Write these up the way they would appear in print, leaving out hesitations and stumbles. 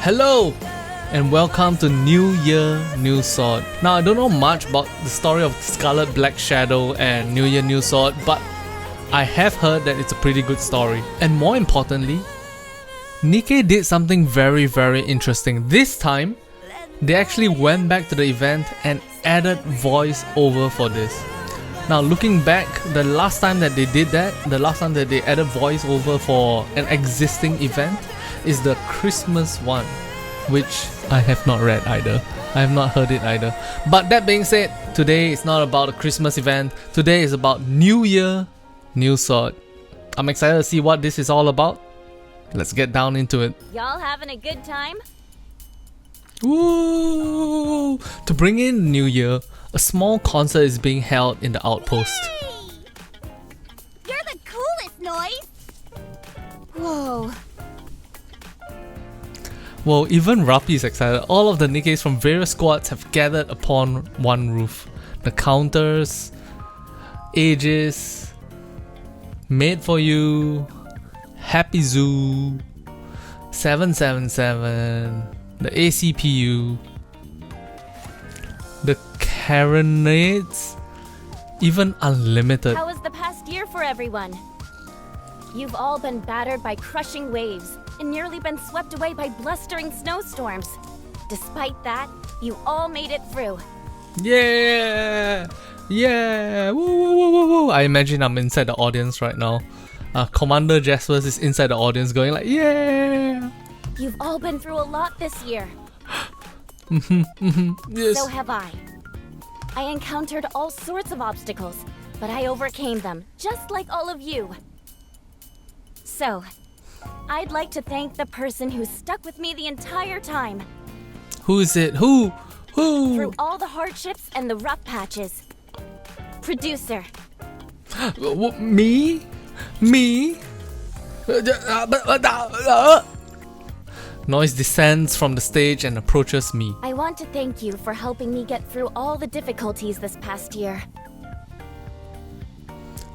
Hello and welcome to New Year, New Sword. Now I don't know much about the story of Scarlet Black Shadow and New Year, New Sword, but I have heard that it's a pretty good story. And more importantly, Nikke did something very interesting. This time, they actually went back to the event and added voice over for this. Now looking back, the last time that they did that, the last time that they added voice over for an existing event is the Christmas one, which I have not read either. I have not heard it either. But that being said, today is not about a Christmas event. Today is about New Year, New Sword. I'm excited to see what this is all about. Let's get down into it. Y'all having a good time? Woo! To bring in New Year, a small concert is being held in the outpost. Hey! You're the coolest, Noise! Whoa. Well, even Rappi is excited. All of the Nikkes from various squads have gathered upon one roof. The counters, Aegis, Made for You, Happy Zoo, 777, the ACPU, the Carronades, even Unlimited. How was the past year for everyone? You've all been battered by crushing waves and nearly been swept away by blustering snowstorms. Despite that, you all made it through. Yeah! Yeah! Woo, woo, woo, woo, woo. I imagine I'm inside the audience right now. Commander Jaspers is inside the audience going like, yeah! You've all been through a lot this year. Yes. So have I. I encountered all sorts of obstacles, but I overcame them, just like all of you. So, I'd like to thank the person who stuck with me the entire time. Who is it? Who? Through all the hardships and the rough patches. Producer. Me? Me? Noise descends from the stage and approaches me. I want to thank you for helping me get through all the difficulties this past year.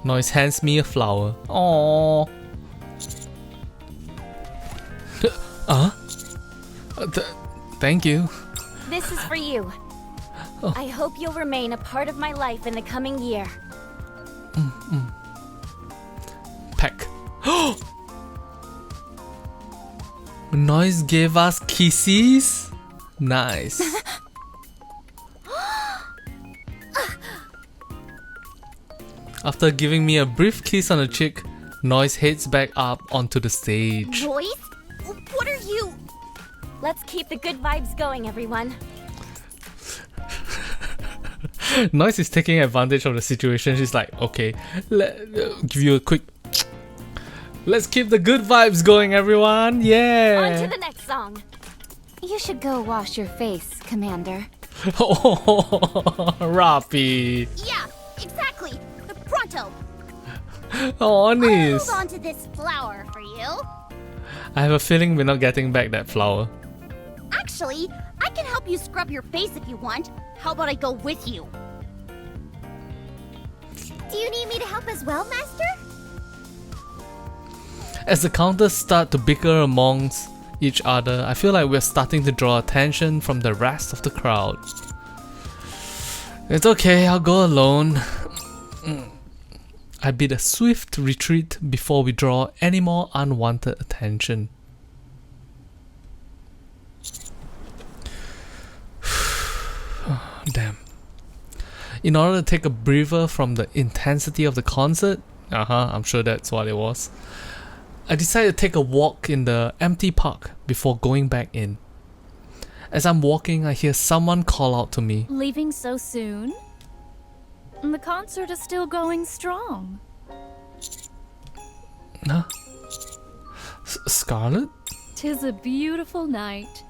Noise hands me a flower. Aww. Thank you. This is for you. Oh. I hope you'll remain a part of my life in the coming year. Peck. Noise gave us kisses. Nice. After giving me a brief kiss on the cheek, Noise heads back up onto the stage. Noise? What are you? Let's keep the good vibes going, everyone. Noise is taking advantage of the situation. She's like, okay, give you a quick. Let's keep the good vibes going, everyone. Yeah. On to the next song. You should go wash your face, Commander. Oh, Rappi. Yeah, exactly. Pronto. Oh, I'll Anis. hold on to this flower for you. I have a feeling we're not getting back that flower. Actually, I can help you scrub your face if you want. How about I go with you? Do you need me to help as well, Master? As the counters start to bicker amongst each other, I feel like we're starting to draw attention from the rest of the crowd. It's okay, I'll go alone. I bid a swift retreat before we draw any more unwanted attention. Damn. In order to take a breather from the intensity of the concert, I'm sure that's what it was, I decided to take a walk in the empty park before going back in. As I'm walking, I hear someone call out to me. Leaving so soon? The concert is still going strong. Huh? Scarlet? 'Tis a beautiful night.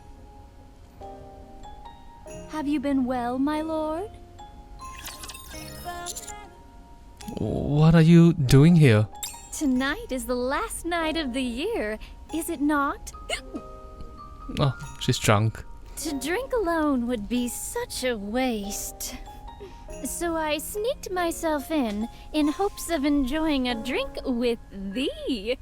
Have you been well, my lord? What are you doing here? Tonight is the last night of the year, is it not? Oh, she's drunk. To drink alone would be such a waste. So I sneaked myself in hopes of enjoying a drink with thee.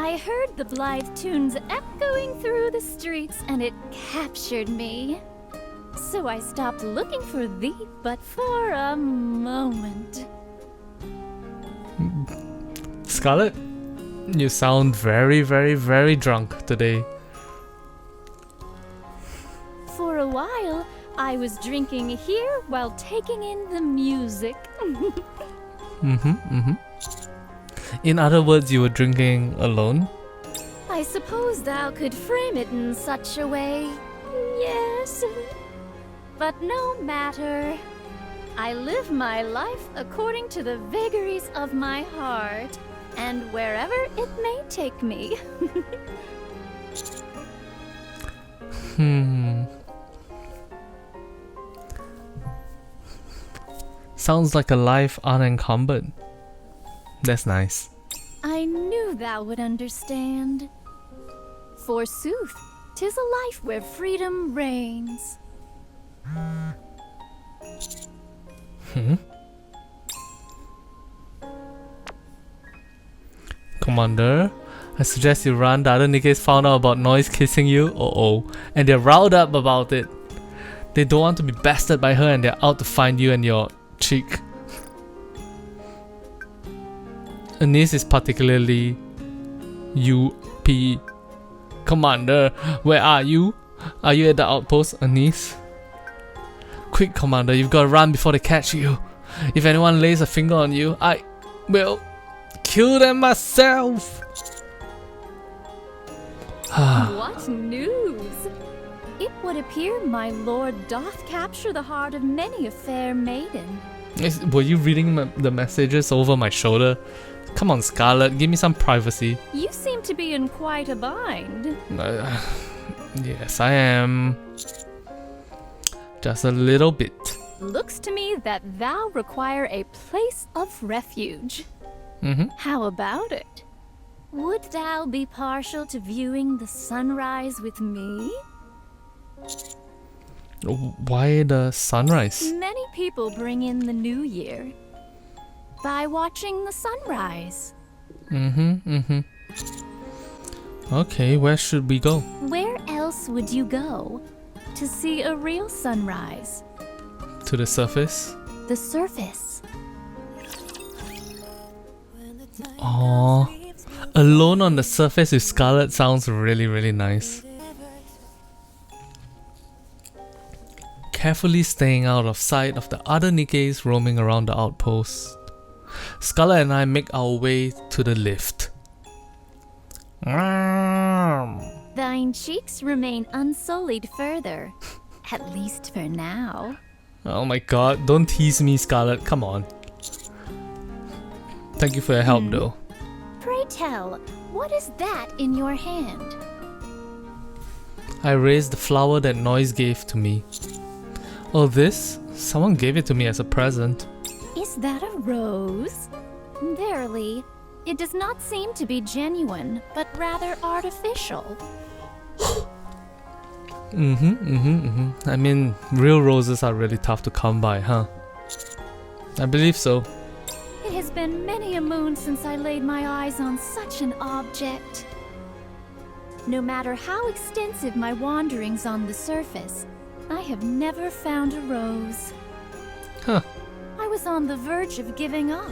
I heard the blithe tunes echoing through the streets, and it captured me. So I stopped looking for thee, but for a moment. Scarlet, you sound very, very, very drunk today. For a while, I was drinking here while taking in the music. In other words, you were drinking alone? I suppose thou could frame it in such a way. Yes. But no matter. I live my life according to the vagaries of my heart, and wherever it may take me. Sounds like a life unencumbered. That's nice. I knew thou would understand. Forsooth, 'tis a life where freedom reigns. Commander, I suggest you run. The other Nikkes found out about Noise kissing you. And they're riled up about it. They don't want to be bested by her and they're out to find you and your cheek. Anise is particularly UP. Commander, where are you? Are you at the outpost, Anise? Quick, Commander, you've got to run before they catch you. If anyone lays a finger on you, I will kill them myself. What news? It would appear my lord doth capture the heart of many a fair maiden. Were you reading the messages over my shoulder? Come on, Scarlet, give me some privacy. You seem to be in quite a bind. Yes, I am. Just a little bit. Looks to me that thou require a place of refuge. How about it? Would thou be partial to viewing the sunrise with me? Why the sunrise? Many people bring in the new year by watching the sunrise. Okay, where should we go? Where else would you go to see a real sunrise? To the surface? The surface. Aww. Alone on the surface with Scarlet sounds really, really nice. Carefully staying out of sight of the other Nikkes roaming around the outpost, Scarlet and I make our way to the lift. Thine cheeks remain unsullied further, at least for now. Oh my god, don't tease me, Scarlet, come on. Thank you for your help though. Pray tell, what is that in your hand? I raised the flower that Noise gave to me. Oh, this? Someone gave it to me as a present. Is that a rose? Verily, it does not seem to be genuine, but rather artificial. I mean, real roses are really tough to come by, huh? I believe so. It has been many a moon since I laid my eyes on such an object. No matter how extensive my wanderings on the surface, I have never found a rose. Huh. I was on the verge of giving up.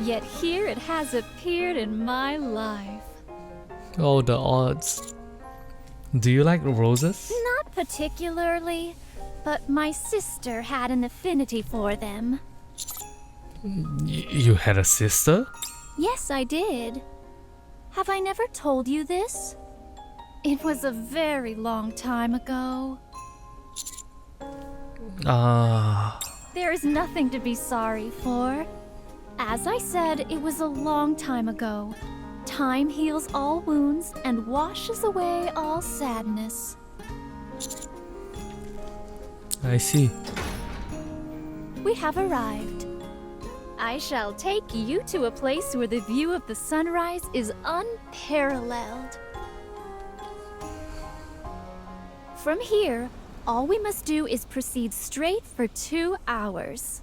Yet here it has appeared in my life. Oh, the odds. Do you like roses? Not particularly, but my sister had an affinity for them. You had a sister? Yes, I did. Have I never told you this? It was a very long time ago. There is nothing to be sorry for. As I said, it was a long time ago. Time heals all wounds and washes away all sadness. I see. We have arrived. I shall take you to a place where the view of the sunrise is unparalleled. From here, all we must do is proceed straight for 2 hours.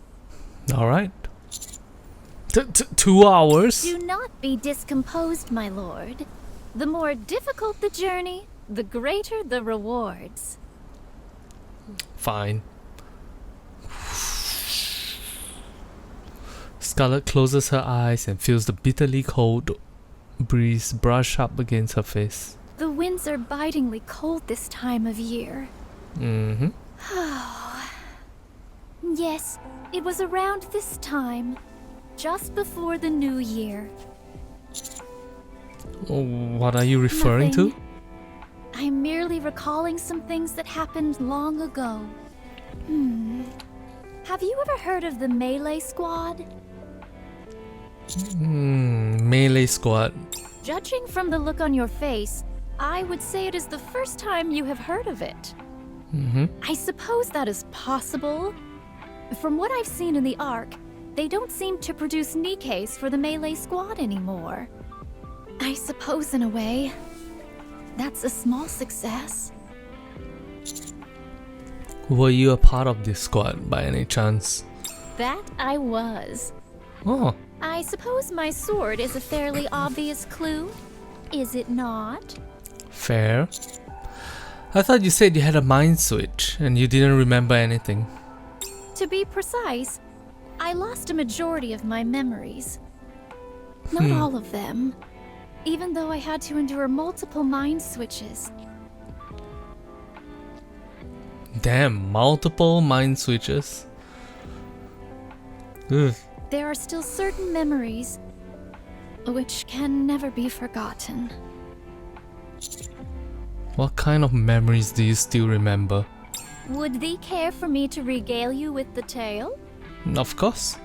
Alright. 2 hours? Do not be discomposed, my lord. The more difficult the journey, the greater the rewards. Fine. Scarlet closes her eyes and feels the bitterly cold breeze brush up against her face. The winds are bitingly cold this time of year. Mm-hmm. Yes, it was around this time, just before the new year. What are you referring Nothing. to? I'm merely recalling some things that happened long ago. Have you ever heard of the Melee Squad? Melee squad. Judging from the look on your face, I would say it is the first time you have heard of it. Mm-hmm. I suppose that is possible. From what I've seen in the Ark, they don't seem to produce Nikkes for the Melee Squad anymore. I suppose in a way, that's a small success. Were you a part of this squad by any chance? That I was. Oh, I suppose my sword is a fairly obvious clue, is it not? fair. I thought you said you had a mind switch and you didn't remember anything. To be precise, I lost a majority of my memories. Not all of them, even though I had to endure multiple mind switches. Damn, multiple mind switches. Ugh. There are still certain memories which can never be forgotten. What kind of memories do you still remember? Would thee care for me to regale you with the tale? Of course.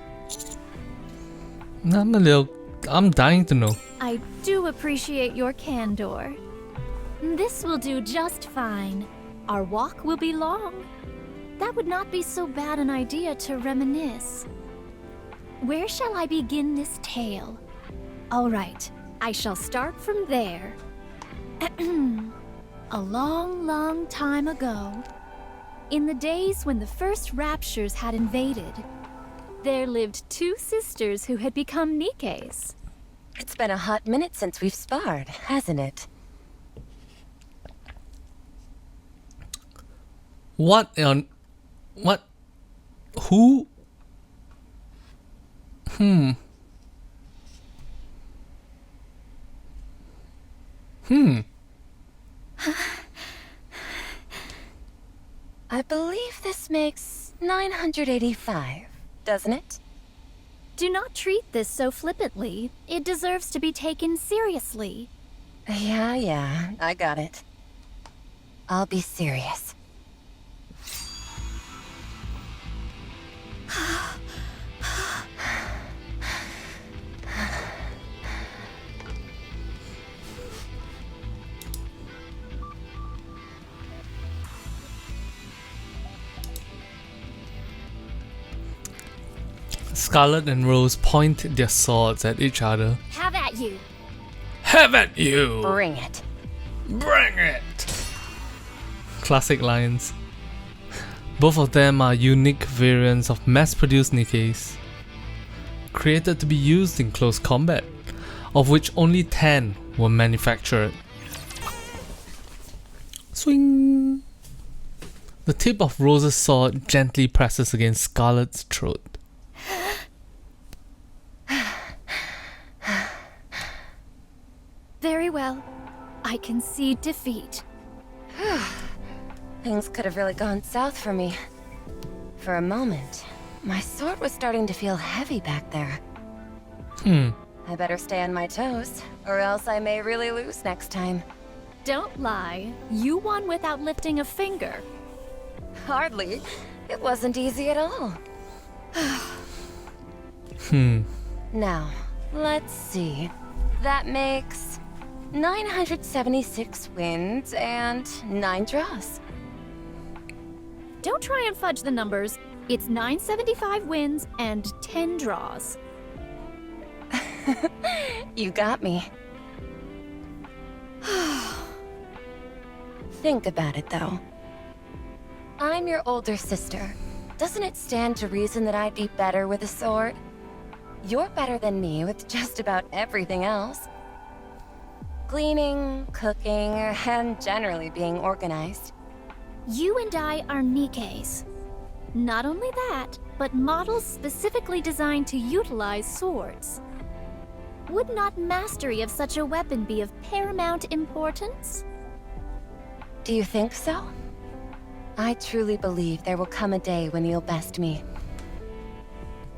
I'm dying to know. I do appreciate your candor. This will do just fine. Our walk will be long. That would not be so bad an idea to reminisce. Where shall I begin this tale? All right, I shall start from there. A long, long time ago, in the days when the first Raptures had invaded, there lived two sisters who had become Nikkes. It's been a hot minute since we've sparred, hasn't it? What? Who? I believe this makes 985, doesn't it? Do not treat this so flippantly. It deserves to be taken seriously. Yeah, I got it. I'll be serious. Scarlet and Rose point their swords at each other. Have at you. Have at you! Bring it. Bring it! Classic lines. Both of them are unique variants of mass-produced Nikkes, created to be used in close combat, of which only 10 were manufactured. Swing! The tip of Rose's sword gently presses against Scarlet's throat. Very well. I concede defeat. Things could have really gone south for me. For a moment, my sword was starting to feel heavy back there. I better stay on my toes, or else I may really lose next time. Don't lie. You won without lifting a finger. Hardly. It wasn't easy at all. Now, let's see. That makes 976 wins and 9 draws. Don't try and fudge the numbers. It's 975 wins and 10 draws. You got me. Think about it, though. I'm your older sister. Doesn't it stand to reason that I'd be better with a sword? You're better than me with just about everything else. Cleaning, cooking, and generally being organized. You and I are Nikkes. Not only that, but models specifically designed to utilize swords. Would not mastery of such a weapon be of paramount importance? Do you think so? I truly believe there will come a day when you'll best me.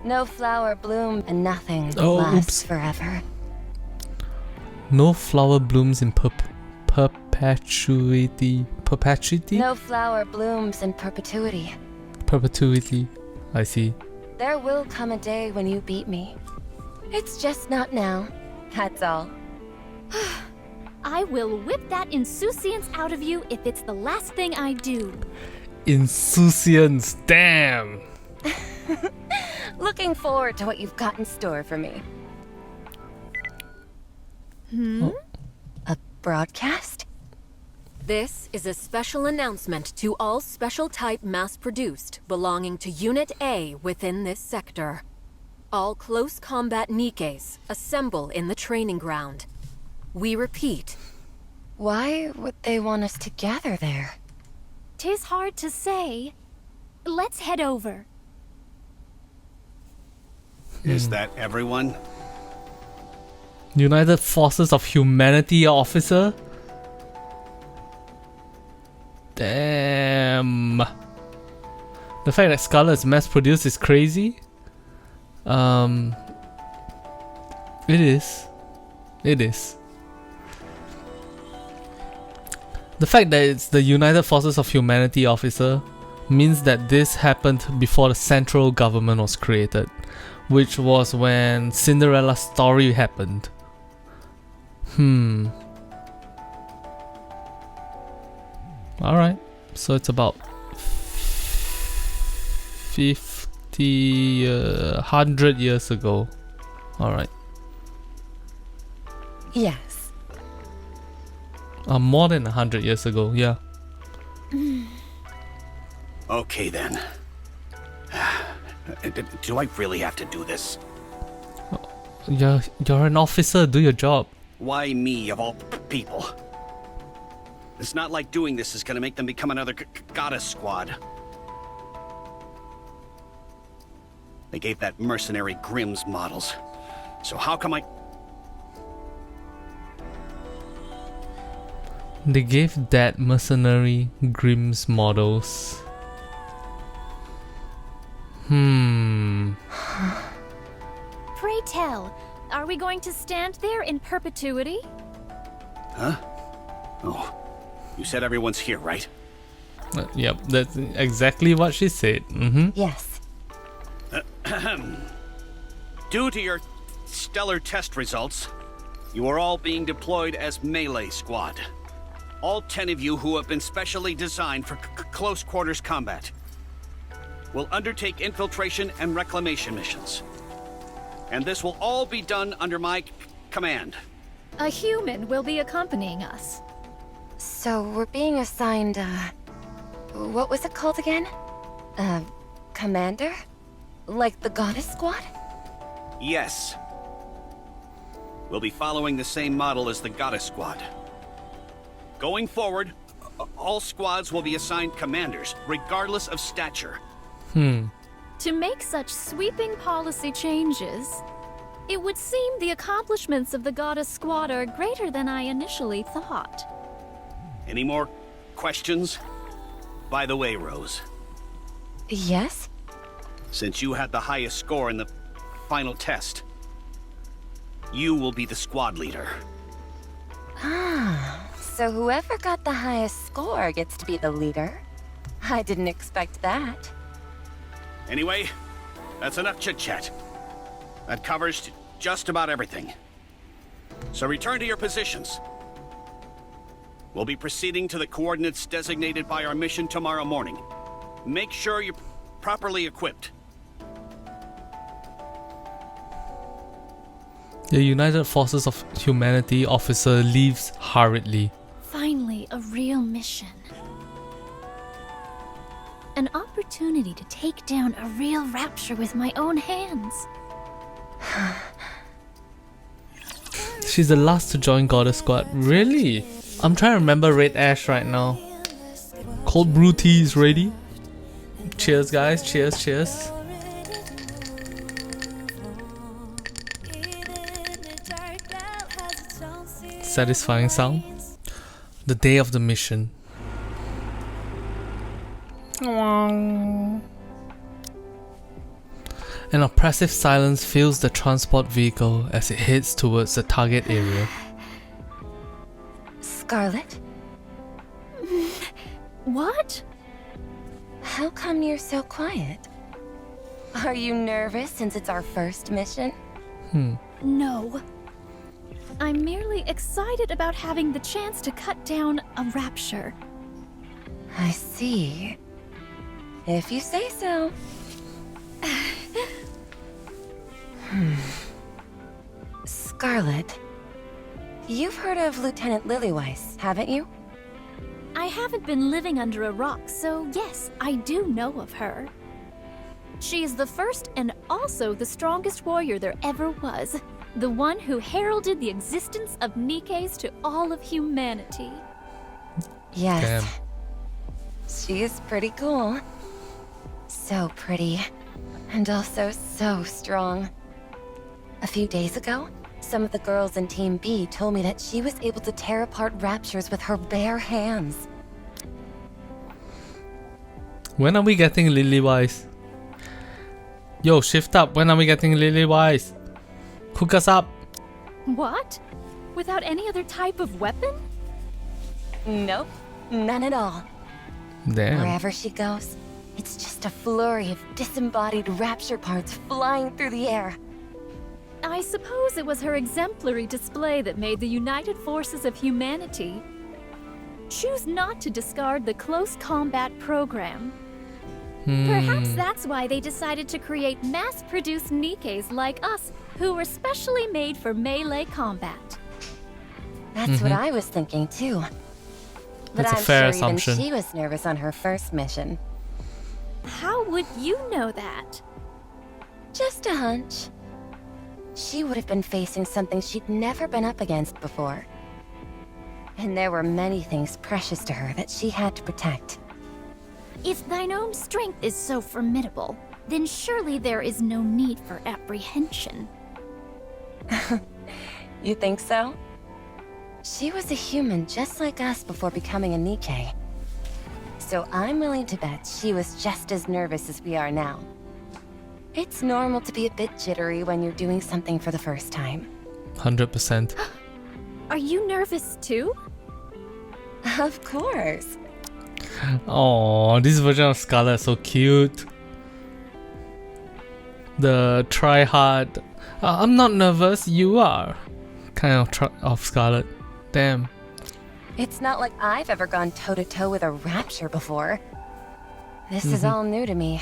No flower bloom and nothing lasts forever. No flower blooms in perpetuity. Perpetuity? No flower blooms in perpetuity. Perpetuity. I see. There will come a day when you beat me. It's just not now. That's all. I will whip that insouciance out of you if it's the last thing I do. Insouciance, damn! Looking forward to what you've got in store for me. A broadcast? This is a special announcement to all special type mass-produced belonging to Unit A within this sector. All close combat Nikkes assemble in the training ground. We repeat. Why would they want us to gather there? 'Tis hard to say. Let's head over. Is that everyone? United Forces of Humanity officer? Damn. The fact that Scarlet is mass produced is crazy. It is. It is. The fact that it's the United Forces of Humanity officer means that this happened before the central government was created, which was when Cinderella's story happened. Alright, so it's about 100 years ago. Alright. Yes. More than 100 years ago, yeah. Okay then. Do I really have to do this? You're an officer, do your job. Why me, of all people? It's not like doing this is gonna make them become another goddess squad. They gave that mercenary Grimm's models. So how come They gave that mercenary Grimm's models. Pray tell, are we going to stand there in perpetuity? Huh? Oh. You said everyone's here, right? Yep, that's exactly what she said. Yes. Due to your stellar test results, you are all being deployed as melee squad. All 10 of you who have been specially designed for close quarters combat will undertake infiltration and reclamation missions. And this will all be done under my command. A human will be accompanying us. So we're being assigned, what was it called again? Commander? Like the goddess squad? Yes. We'll be following the same model as the goddess squad. Going forward, all squads will be assigned commanders, regardless of stature. To make such sweeping policy changes, it would seem the accomplishments of the goddess squad are greater than I initially thought. Any more questions? By the way, Rose, Yes? since you had the highest score in the final test, you will be the squad leader. So whoever got the highest score gets to be the leader? I didn't expect that. Anyway, that's enough chit-chat. That covers just about everything. So return to your positions. We'll be proceeding to the coordinates designated by our mission tomorrow morning. Make sure you're properly equipped. The United Forces of Humanity officer leaves hurriedly. Finally, a real mission. An opportunity to take down a real rapture with my own hands. She's the last to join Goddess Squad. Really? I'm trying to remember Red Ash right now. Cold brew tea is ready. Cheers, guys. Cheers, cheers. Satisfying sound. The day of the mission. An oppressive silence fills the transport vehicle as it heads towards the target area. Scarlet, What? how come you're so quiet? Are you nervous since it's our first mission? No. I'm merely excited about having the chance to cut down a rapture. I see. If you say so. Scarlet, you've heard of Lieutenant Lilyweiss, haven't you? I haven't been living under a rock, so yes, I do know of her. She is the first and also the strongest warrior there ever was. The one who heralded the existence of Nikkes to all of humanity. Yes. Damn. She is pretty cool. So pretty. And also so strong. A few days ago, some of the girls in Team B told me that she was able to tear apart Raptures with her bare hands. When are we getting Lilyweiss? Yo, shift up. When are we getting Lilyweiss? Hook us up. What? Without any other type of weapon? Nope, none at all. Damn. Wherever she goes, it's just a flurry of disembodied Rapture parts flying through the air. I suppose it was her exemplary display that made the united forces of humanity choose not to discard the close combat program. Perhaps that's why they decided to create mass-produced Nikkes like us, who were specially made for melee combat. That's what I was thinking too. But That's a I'm fair sure assumption. even she was nervous on her first mission. How would you know that? Just a hunch. She would have been facing something she'd never been up against before. And there were many things precious to her that she had to protect. If thine own strength is so formidable, then surely there is no need for apprehension. You think so? She was a human just like us before becoming a Nikke. So I'm willing to bet she was just as nervous as we are now. It's normal to be a bit jittery when you're doing something for the first time. 100%. Are you nervous too? Of course. Oh, this version of Scarlet is so cute. The try hard. I'm not nervous, you are. Kind of Scarlet. Damn. It's not like I've ever gone toe-to-toe with a Rapture before. This is all new to me.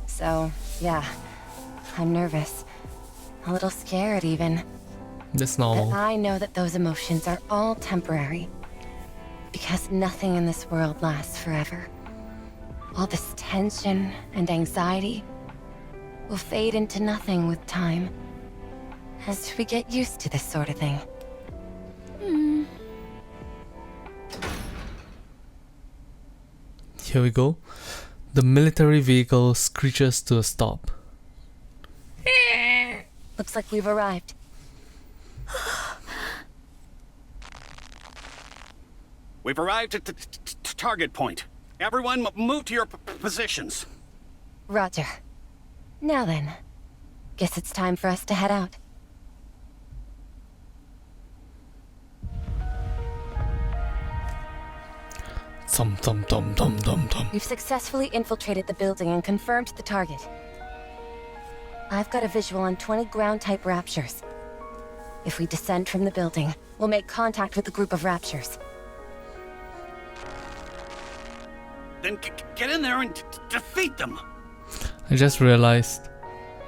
So, yeah. I'm nervous. A little scared, even. That's But normal. I know that those emotions are all temporary. Because nothing in this world lasts forever. All this tension and anxiety will fade into nothing with time. As we get used to this sort of thing. Here we go. The military vehicle screeches to a stop. Looks like we've arrived. We've arrived at the target point. Everyone move to your positions. Roger. Now then. Guess it's time for us to head out. Thum thum thum thum thum thum. We've successfully infiltrated the building and confirmed the target. I've got a visual on 20 ground-type Raptures. If we descend from the building, we'll make contact with the group of Raptures. Then get in there and defeat them. I just realized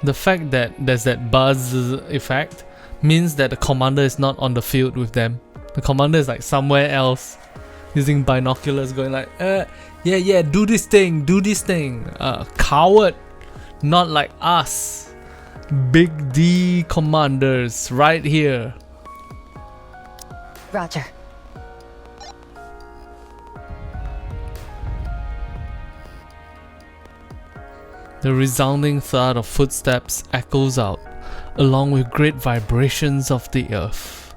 the fact that there's that buzz effect means that the commander is not on the field with them. The commander is like somewhere else using binoculars going like, yeah, do this thing. Coward. Not like us. Big D commanders right here. Roger. The resounding thud of footsteps echoes out, along with great vibrations of the earth.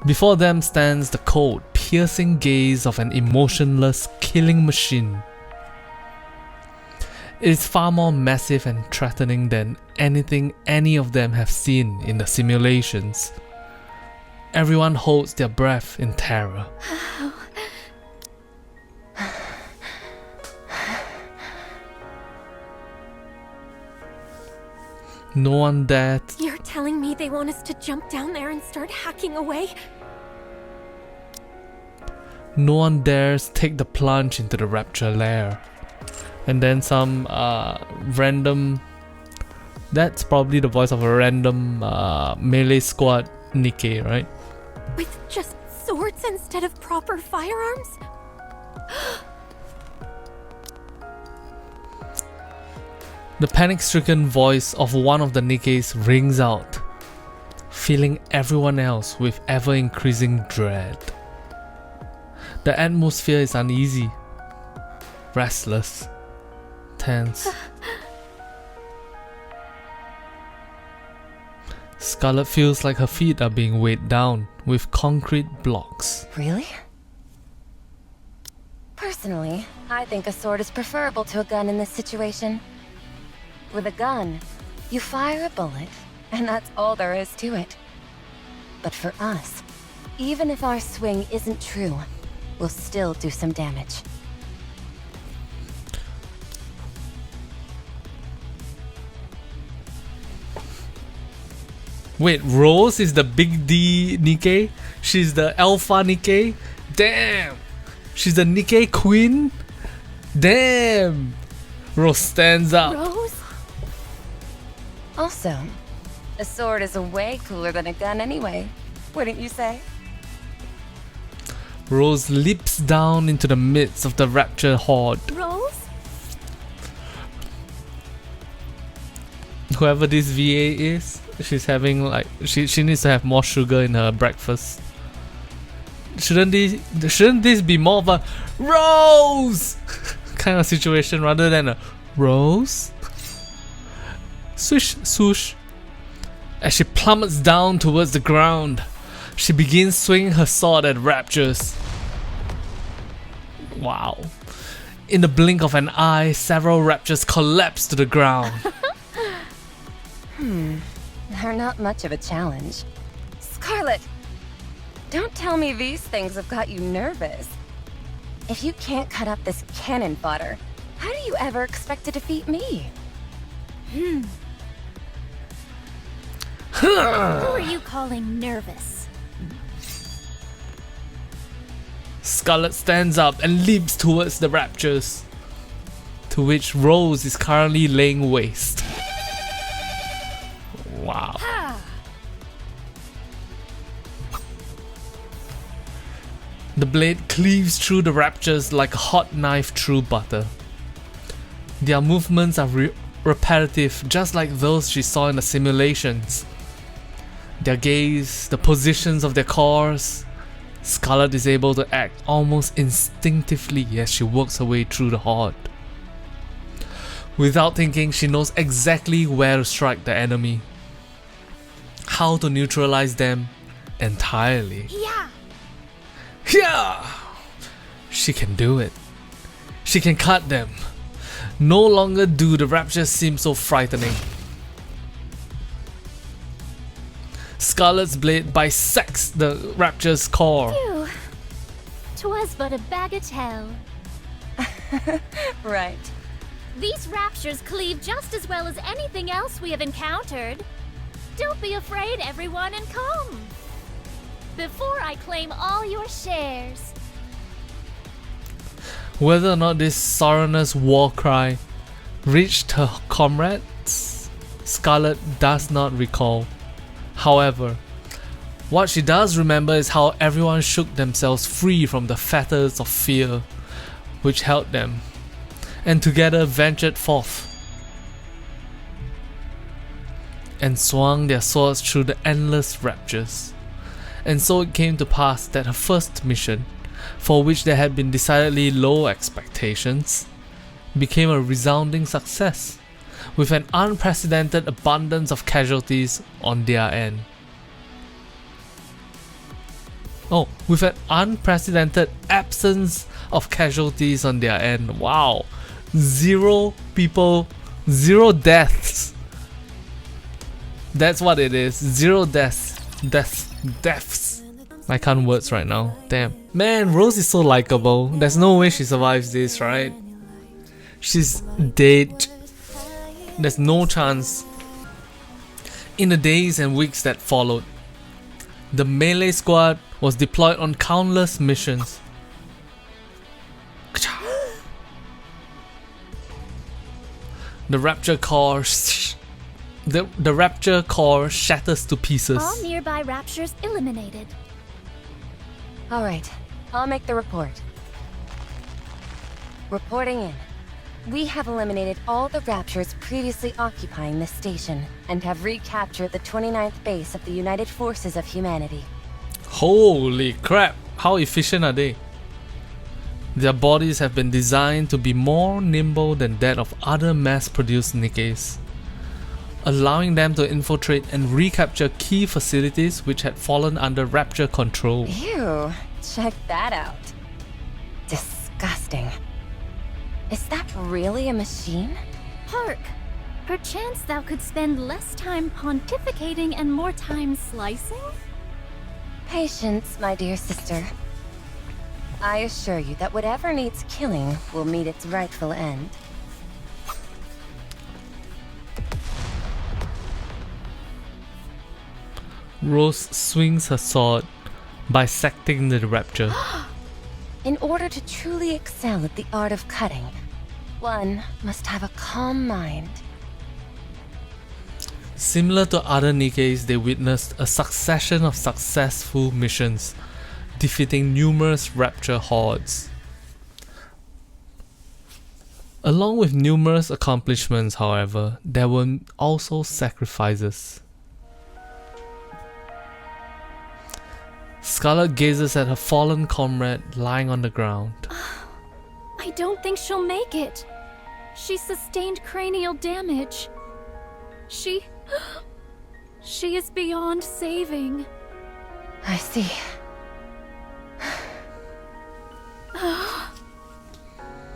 Before them stands the cold, piercing gaze of an emotionless killing machine. It is far more massive and threatening than anything any of them have seen in the simulations. Everyone holds their breath in terror. No one dared. You're telling me they want us to jump down there and start hacking away? No one dares take the plunge into the Rapture lair. And then some random... That's probably the voice of a random melee squad Nikke, right? With just swords instead of proper firearms? The panic-stricken voice of one of the Nikkes rings out, filling everyone else with ever-increasing dread. The atmosphere is uneasy, restless, tense. Scarlet feels like her feet are being weighed down with concrete blocks. Really? Personally, I think a sword is preferable to a gun in this situation. With a gun, you fire a bullet, and that's all there is to it. But for us, even if our swing isn't true, we'll still do some damage. Wait, Rose is the big D Nikke? She's the alpha Nikke? Damn! She's the Nikke queen? Damn! Rose stands up. Rose? Also, a sword is way cooler than a gun anyway, wouldn't you say? Rose leaps down into the midst of the Rapture horde. Rose? Whoever this VA is, she's having like she needs to have more sugar in her breakfast. Shouldn't this be more of a Rose kind of situation rather than a Rose? Swish, swoosh. As she plummets down towards the ground, she begins swinging her sword at Raptures. Wow. In the blink of an eye, several Raptures collapse to the ground. They're not much of a challenge. Scarlet! Don't tell me these things have got you nervous. If you can't cut up this cannon fodder, how do you ever expect to defeat me? Who are you calling nervous? Scarlet stands up and leaps towards the Raptures, to which Rose is currently laying waste. Wow. The blade cleaves through the Raptures like a hot knife through butter. Their movements are repetitive, just like those she saw in the simulations. Their gaze, the positions of their cores. Scarlet is able to act almost instinctively as she works her way through the horde. Without thinking, she knows exactly where to strike the enemy, how to neutralize them entirely. Yeah! She can do it. She can cut them. No longer do the Raptures seem so frightening. Scarlet's blade bisects the Rapture's core. Phew. 'Twas but a bagatelle. Right. These raptures cleave just as well as anything else we have encountered. Don't be afraid, everyone, and come. Before I claim all your shares. Whether or not this sonorous war cry reached her comrades, Scarlet does not recall. However, what she does remember is how everyone shook themselves free from the fetters of fear which held them, and together ventured forth. and swung their swords through the endless raptures. And so it came to pass that her first mission, for which there had been decidedly low expectations, became a resounding success, with an unprecedented abundance of casualties on their end. Oh, with an unprecedented absence of casualties on their end. Wow. 0 people, 0 deaths. That's what it is. 0 deaths. Deaths. I can't words right now. Damn. Man, Rose is so likable. There's no way she survives this, right? She's dead. There's no chance. In the days and weeks that followed, the melee squad was deployed on countless missions. The Rapture core the Rapture core shatters to pieces. All nearby Raptures eliminated. Alright, I'll make the report. Reporting in. We have eliminated all the Raptures previously occupying this station, and have recaptured the 29th base of the United Forces of Humanity. Holy crap, how efficient are they? Their bodies have been designed to be more nimble than that of other mass-produced Nikkes, allowing them to infiltrate and recapture key facilities which had fallen under Rapture control. Ew, check that out. Disgusting. Is that really a machine? Hark! Perchance thou could spend less time pontificating and more time slicing? Patience, my dear sister. I assure you that whatever needs killing will meet its rightful end. Rose swings her sword, bisecting the Rapture. In order to truly excel at the art of cutting, one must have a calm mind. Similar to other Nikkes, they witnessed a succession of successful missions, defeating numerous Rapture hordes. Along with numerous accomplishments, however, there were also sacrifices. Scarlet gazes at her fallen comrade lying on the ground. I don't think she'll make it. She sustained cranial damage. She is beyond saving. I see.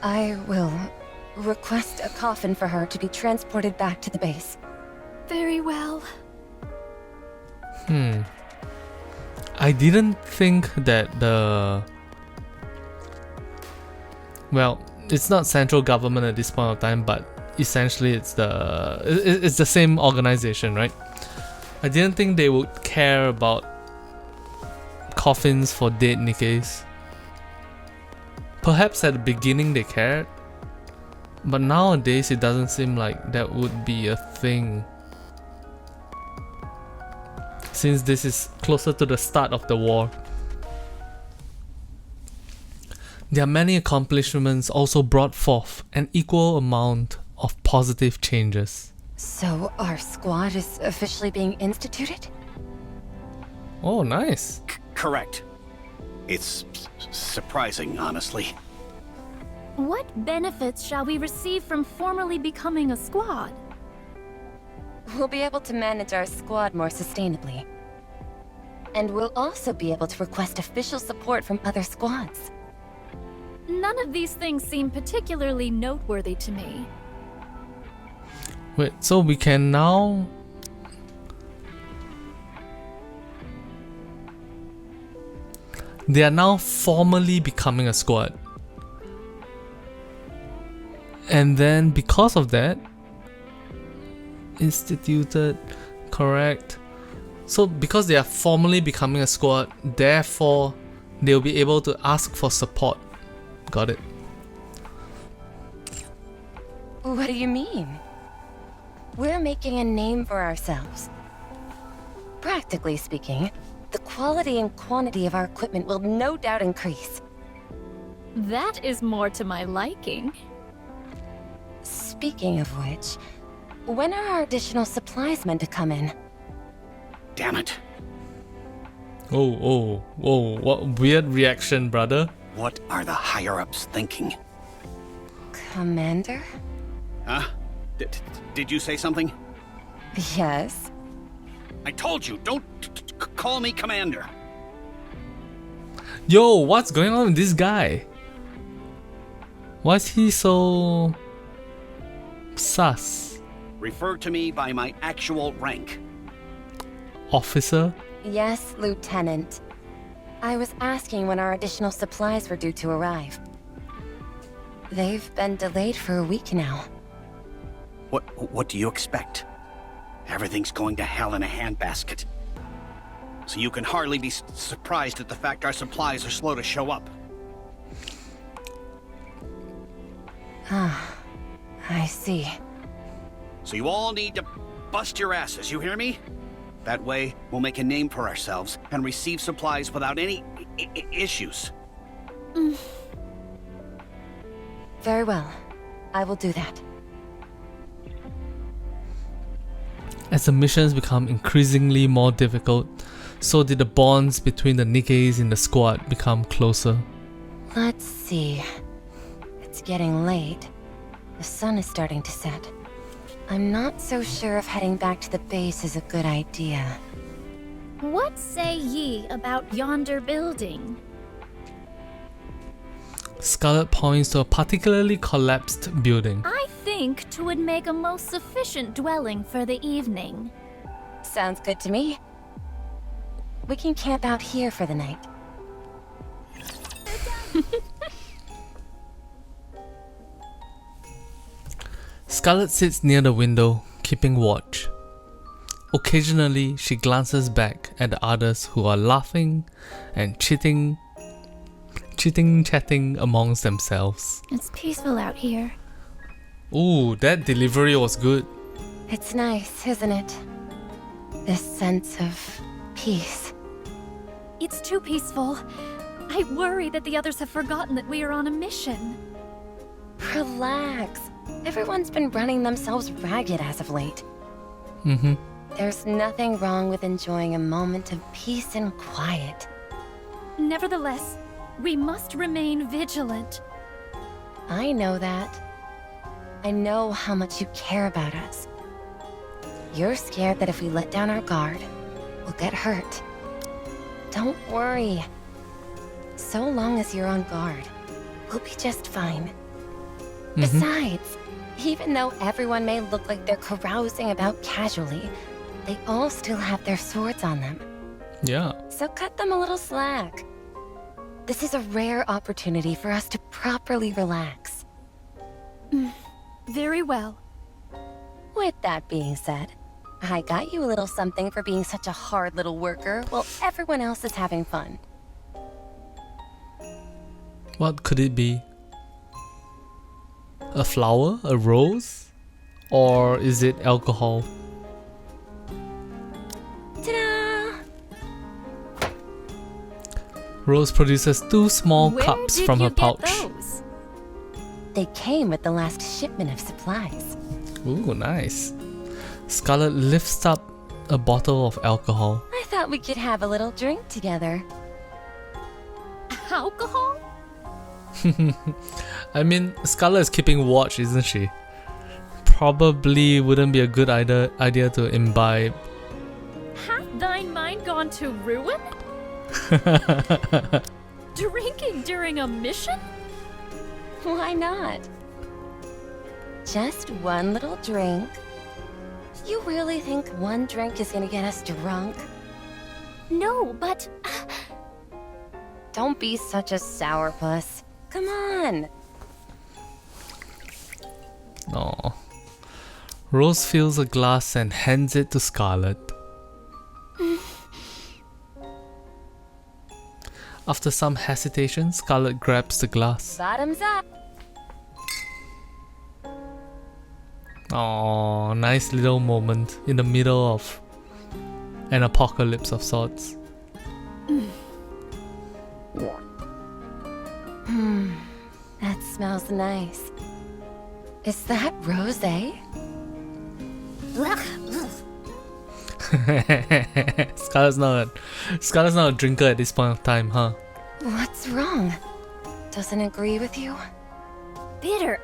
I will request a coffin for her to be transported back to the base. Very well. I didn't think that well, it's not central government at this point of time, but essentially it's the same organization, right? I didn't think they would care about coffins for dead Nikkes. Perhaps at the beginning they cared, but nowadays it doesn't seem like that would be a thing, since this is closer to the start of the war. Their many accomplishments also brought forth an equal amount of positive changes. So our squad is officially being instituted? Oh, nice. Correct. It's surprising, honestly. What benefits shall we receive from formally becoming a squad? We'll be able to manage our squad more sustainably. And we'll also be able to request official support from other squads. None of these things seem particularly noteworthy to me. Wait, so we can now... They are now formally becoming a squad. And then because of that, instituted, correct. So because they are formally becoming a squad, therefore they'll be able to ask for support. Got it. What do you mean? We're making a name for ourselves. Practically speaking, the quality and quantity of our equipment will no doubt increase. That is more to my liking. Speaking of which, When are our additional supplies meant to come in? Damn it. Oh, what weird reaction, brother. What are the higher-ups thinking? Commander? Huh? Did you say something? Yes. I told you, don't call me Commander. Yo, what's going on with this guy? Why is he so sus? Refer to me by my actual rank. Officer? Yes, Lieutenant. I was asking when our additional supplies were due to arrive. They've been delayed for a week now. What do you expect? Everything's going to hell in a handbasket. So you can hardly be surprised at the fact our supplies are slow to show up. Ah, I see. So you all need to bust your asses, you hear me? That way, we'll make a name for ourselves and receive supplies without any issues. Very well. I will do that. As the missions become increasingly more difficult, so did the bonds between the Nikkes in the squad become closer. Let's see. It's getting late. The sun is starting to set. I'm not so sure if heading back to the base is a good idea. What say ye about yonder building? Scarlet points to a particularly collapsed building. I think 'twould make a most sufficient dwelling for the evening. Sounds good to me. We can camp out here for the night. Scarlet sits near the window, keeping watch. Occasionally, she glances back at the others who are laughing and chatting amongst themselves. It's peaceful out here. Ooh, that delivery was good. It's nice, isn't it? This sense of peace. It's too peaceful. I worry that the others have forgotten that we are on a mission. Relax. Everyone's been running themselves ragged as of late. There's nothing wrong with enjoying a moment of peace and quiet. Nevertheless, we must remain vigilant. I know that. I know how much you care about us. You're scared that if we let down our guard, we'll get hurt. Don't worry. So long as you're on guard, we'll be just fine. Besides, even though everyone may look like they're carousing about casually, they all still have their swords on them. Yeah. So cut them a little slack. This is a rare opportunity for us to properly relax. Very well. With that being said, I got you a little something for being such a hard little worker while everyone else is having fun. What could it be? A flower? A rose? Or is it alcohol? Ta-da! Rose produces 2 small Where cups did from you her pouch. Get those? They came with the last shipment of supplies. Ooh, nice. Scarlet lifts up a bottle of alcohol. I thought we could have a little drink together. Alcohol? I mean, Scarlet is keeping watch, isn't she? Probably wouldn't be a good idea to imbibe. Hath thine mind gone to ruin? Drinking during a mission? Why not? Just one little drink. You really think one drink is gonna get us drunk? No, but... Don't be such a sourpuss. Come on. Aw. Rose fills a glass and hands it to Scarlet. After some hesitation, Scarlet grabs the glass. Bottoms up. Aw, nice little moment in the middle of an apocalypse of sorts. That smells nice. Is that rosé? Scarlett's not a drinker at this point of time, huh? What's wrong? Doesn't agree with you? Bitter.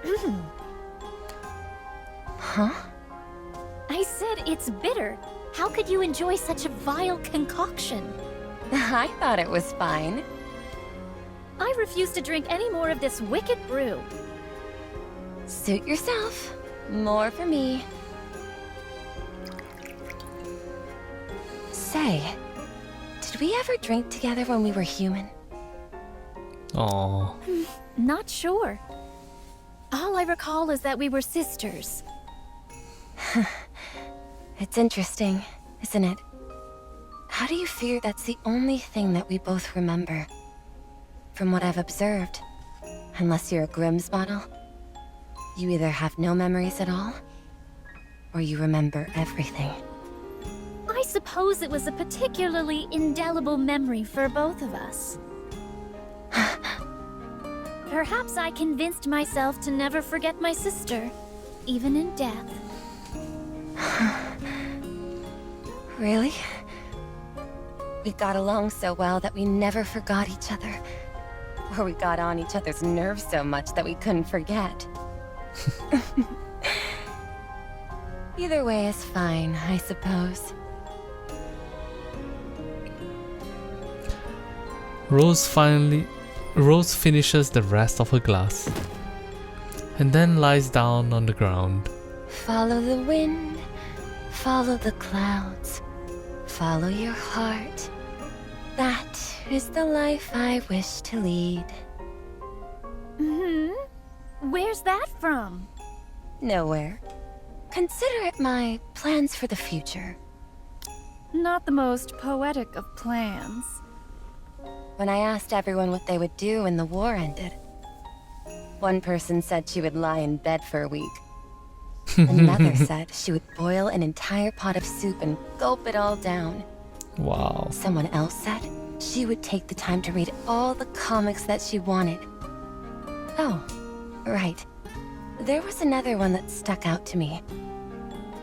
Huh? I said it's bitter. How could you enjoy such a vile concoction? I thought it was fine. I refuse to drink any more of this wicked brew. Suit yourself. More for me. Say, did we ever drink together when we were human? Oh, Not sure. All I recall is that we were sisters. It's interesting, isn't it? How do you figure that's the only thing that we both remember? From what I've observed, unless you're a Grimm's bottle, you either have no memories at all, or you remember everything. I suppose it was a particularly indelible memory for both of us. Perhaps I convinced myself to never forget my sister, even in death. Really? We got along so well that we never forgot each other. Or we got on each other's nerves so much that we couldn't forget. Either way is fine, I suppose. Rose finishes the rest of her glass and then lies down on the ground. Follow the wind, follow the clouds, follow your heart. That is the life I wish to lead. Where's that from? Nowhere. Consider it my plans for the future. Not the most poetic of plans. When I asked everyone what they would do when the war ended, one person said she would lie in bed for a week. Another said she would boil an entire pot of soup and gulp it all down. Wow. Someone else said she would take the time to read all the comics that she wanted. Oh, right. There was another one that stuck out to me.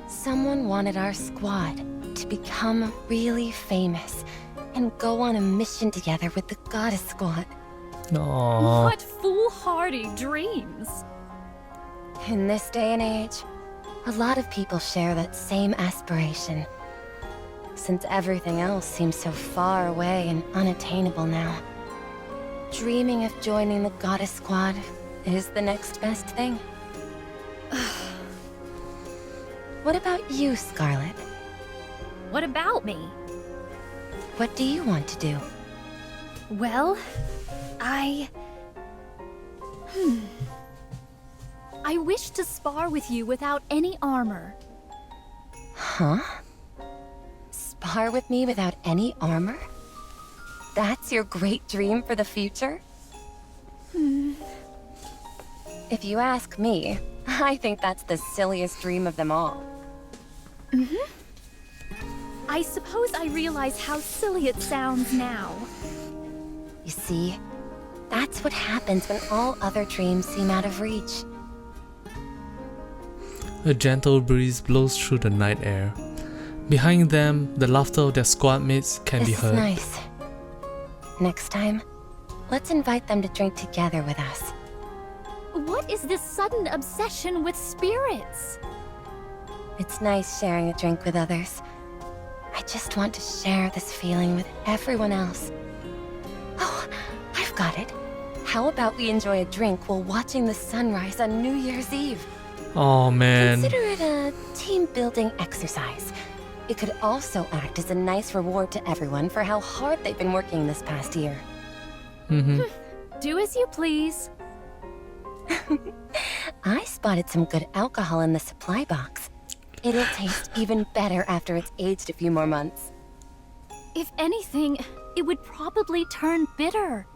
Someone wanted our squad to become really famous and go on a mission together with the Goddess Squad. Aww. What foolhardy dreams! In this day and age, a lot of people share that same aspiration. Since everything else seems so far away and unattainable now, dreaming of joining the Goddess Squad is the next best thing. What about you, Scarlet? What about me? What do you want to do? Well, I wish to spar with you without any armor. Huh? Spar with me without any armor? That's your great dream for the future? If you ask me, I think that's the silliest dream of them all. I suppose I realize how silly it sounds now. You see, that's what happens when all other dreams seem out of reach. A gentle breeze blows through the night air. Behind them, the laughter of their squad mates can be This is heard. nice. Next time, let's invite them to drink together with us. What is this sudden obsession with spirits? It's nice sharing a drink with others. I just want to share this feeling with everyone else. Oh, I've got it. How about we enjoy a drink while watching the sunrise on New Year's Eve? Oh man. Consider it a team-building exercise. It could also act as a nice reward to everyone for how hard they've been working this past year. Do as you please. I spotted some good alcohol in the supply box. It'll taste even better after it's aged a few more months. If anything, it would probably turn bitter.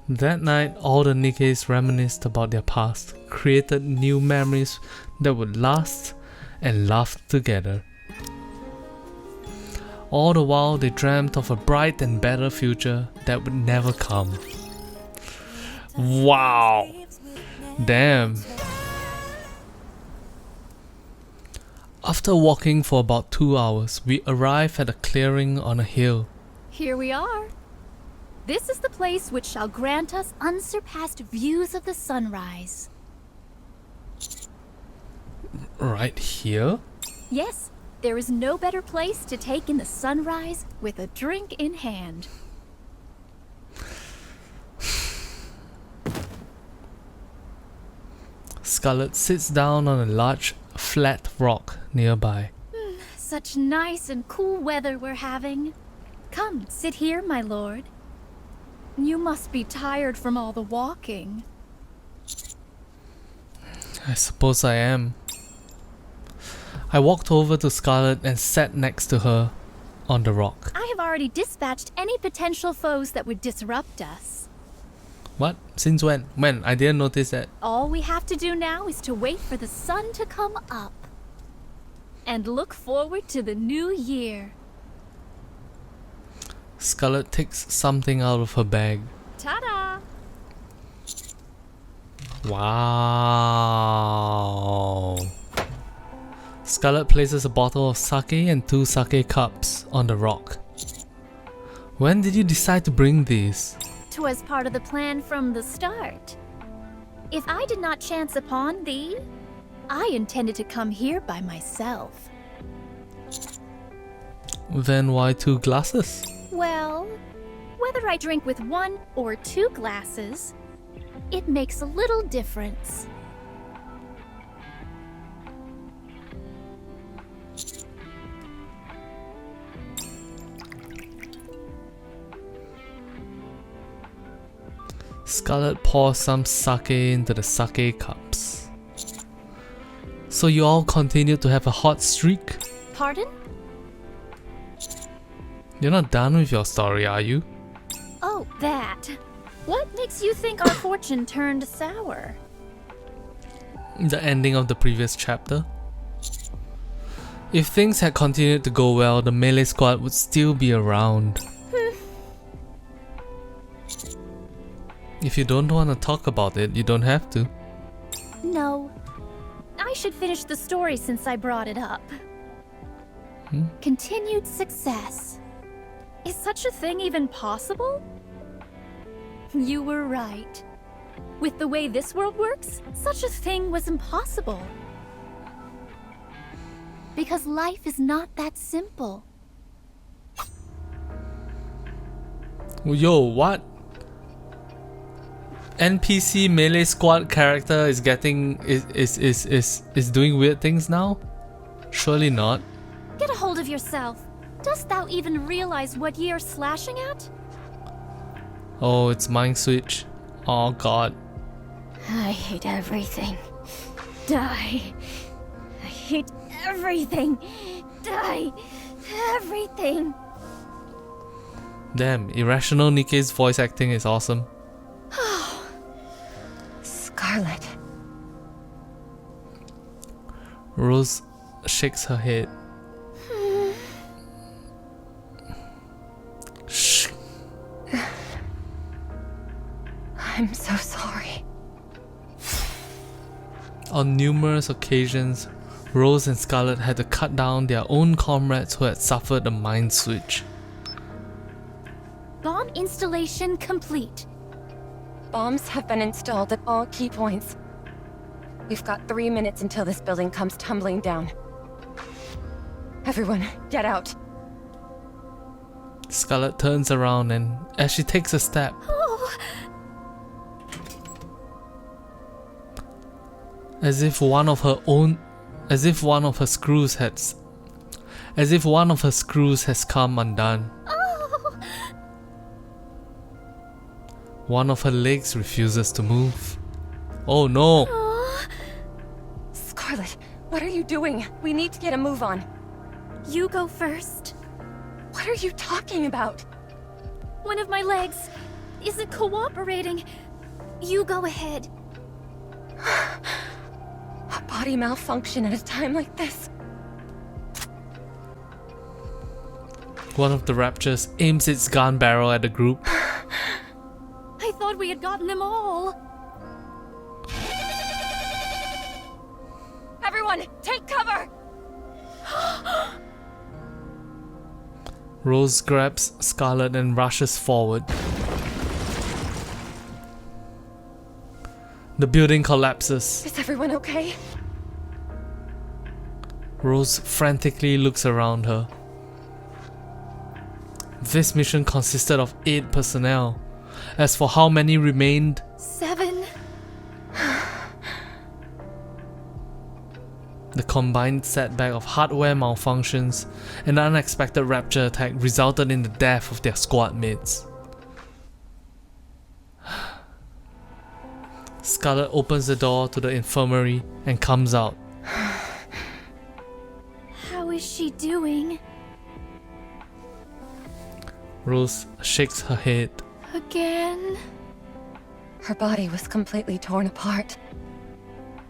That night, all the Nikkes reminisced about their past, created new memories that would last, and laughed together. All the while, they dreamt of a bright and better future that would never come. Wow! Damn. After walking for about 2 hours, we arrive at a clearing on a hill. Here we are. This is the place which shall grant us unsurpassed views of the sunrise. Right here? Yes, there is no better place to take in the sunrise with a drink in hand. Scarlet sits down on a large, flat rock nearby. Such nice and cool weather we're having. Come, sit here, my lord. You must be tired from all the walking. I suppose I am. I walked over to Scarlet and sat next to her on the rock. I have already dispatched any potential foes that would disrupt us. What? Since when? When? I didn't notice that. All we have to do now is to wait for the sun to come up. And look forward to the new year. Scarlet takes something out of her bag. Ta-da! Wow. Scarlet places a bottle of sake and 2 sake cups on the rock. When did you decide to bring these? 'Twas part of the plan from the start. If I did not chance upon thee, I intended to come here by myself. Then why 2 glasses? Well, whether I drink with 1 or 2 glasses, it makes a little difference. Scarlet pours some sake into the sake cups. So you all continue to have a hot streak? Pardon? You're not done with your story, are you? Oh, that. What makes you think our fortune turned sour? The ending of the previous chapter. If things had continued to go well, the melee squad would still be around. If you don't want to talk about it, you don't have to. No. I should finish the story since I brought it up. Continued success. Is such a thing even possible? You were right. With the way this world works, such a thing was impossible. Because life is not that simple. Yo, what? NPC melee squad character is getting is doing weird things now? Surely not. Get a hold of yourself. Dost thou even realize what ye are slashing at? Oh, it's mind switch. Oh god. I hate everything. Die. I hate everything. Die. Everything. Damn, Irrational Nikke's voice acting is awesome. Scarlet. Rose shakes her head. Shh. I'm so sorry. On numerous occasions, Rose and Scarlet had to cut down their own comrades who had suffered a mind switch. Bomb installation complete. Bombs have been installed at all key points. We've got 3 minutes until this building comes tumbling down. Everyone, get out. Scarlet turns around and as she takes a step, Oh, as if one of her screws has come undone. oh. One of her legs refuses to move. Oh no! Oh. Scarlet, what are you doing? We need to get a move on. You go first. What are you talking about? One of my legs isn't cooperating. You go ahead. A body malfunction at a time like this. One of the Raptures aims its gun barrel at the group. I thought we had gotten them all. Everyone, take cover! Rose grabs Scarlet and rushes forward. The building collapses. Is everyone okay? Rose frantically looks around her. This mission consisted of 8 personnel. As for how many remained, 7. the combined setback of hardware malfunctions and the unexpected Rapture attack resulted in the death of their squad mates. Scarlet opens the door to the infirmary and comes out. How is she doing? Rose shakes her head. Again? Her body was completely torn apart.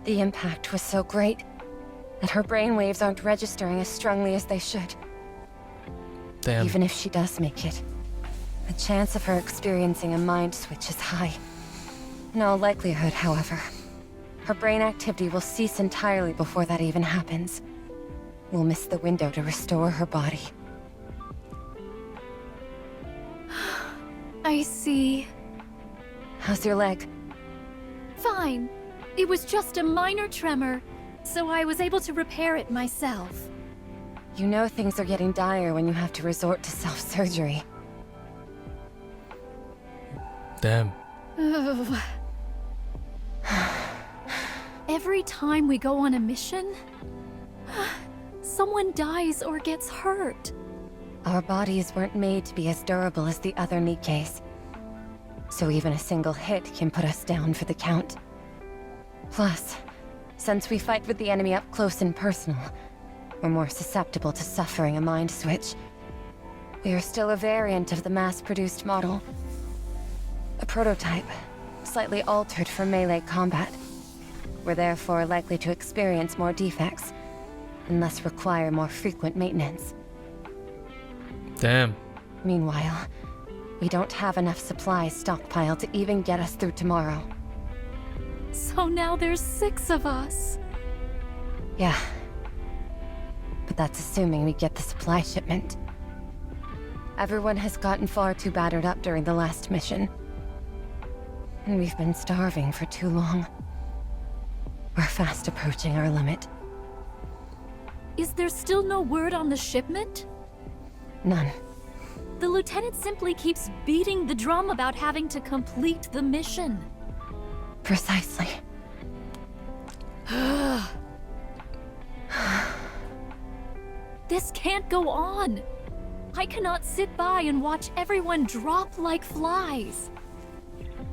The impact was so great that her brainwaves aren't registering as strongly as they should. Damn. Even if she does make it, the chance of her experiencing a mind switch is high. In all likelihood, however, her brain activity will cease entirely before that even happens. We'll miss the window to restore her body. I see. How's your leg? Fine. It was just a minor tremor, so I was able to repair it myself. You know things are getting dire when you have to resort to self-surgery. Damn. Oh. Every time we go on a mission, someone dies or gets hurt. Our bodies weren't made to be as durable as the other Nikkes. So even a single hit can put us down for the count. Plus, since we fight with the enemy up close and personal, we're more susceptible to suffering a mind switch. We are still a variant of the mass-produced model. A prototype, slightly altered for melee combat. We're therefore likely to experience more defects, and thus require more frequent maintenance. Damn. Meanwhile, we don't have enough supplies stockpiled to even get us through tomorrow. So now there's 6 of us. Yeah. But that's assuming we get the supply shipment. Everyone has gotten far too battered up during the last mission. And we've been starving for too long. We're fast approaching our limit. Is there still no word on the shipment? None. The lieutenant simply keeps beating the drum about having to complete the mission. Precisely. This can't go on. I cannot sit by and watch everyone drop like flies.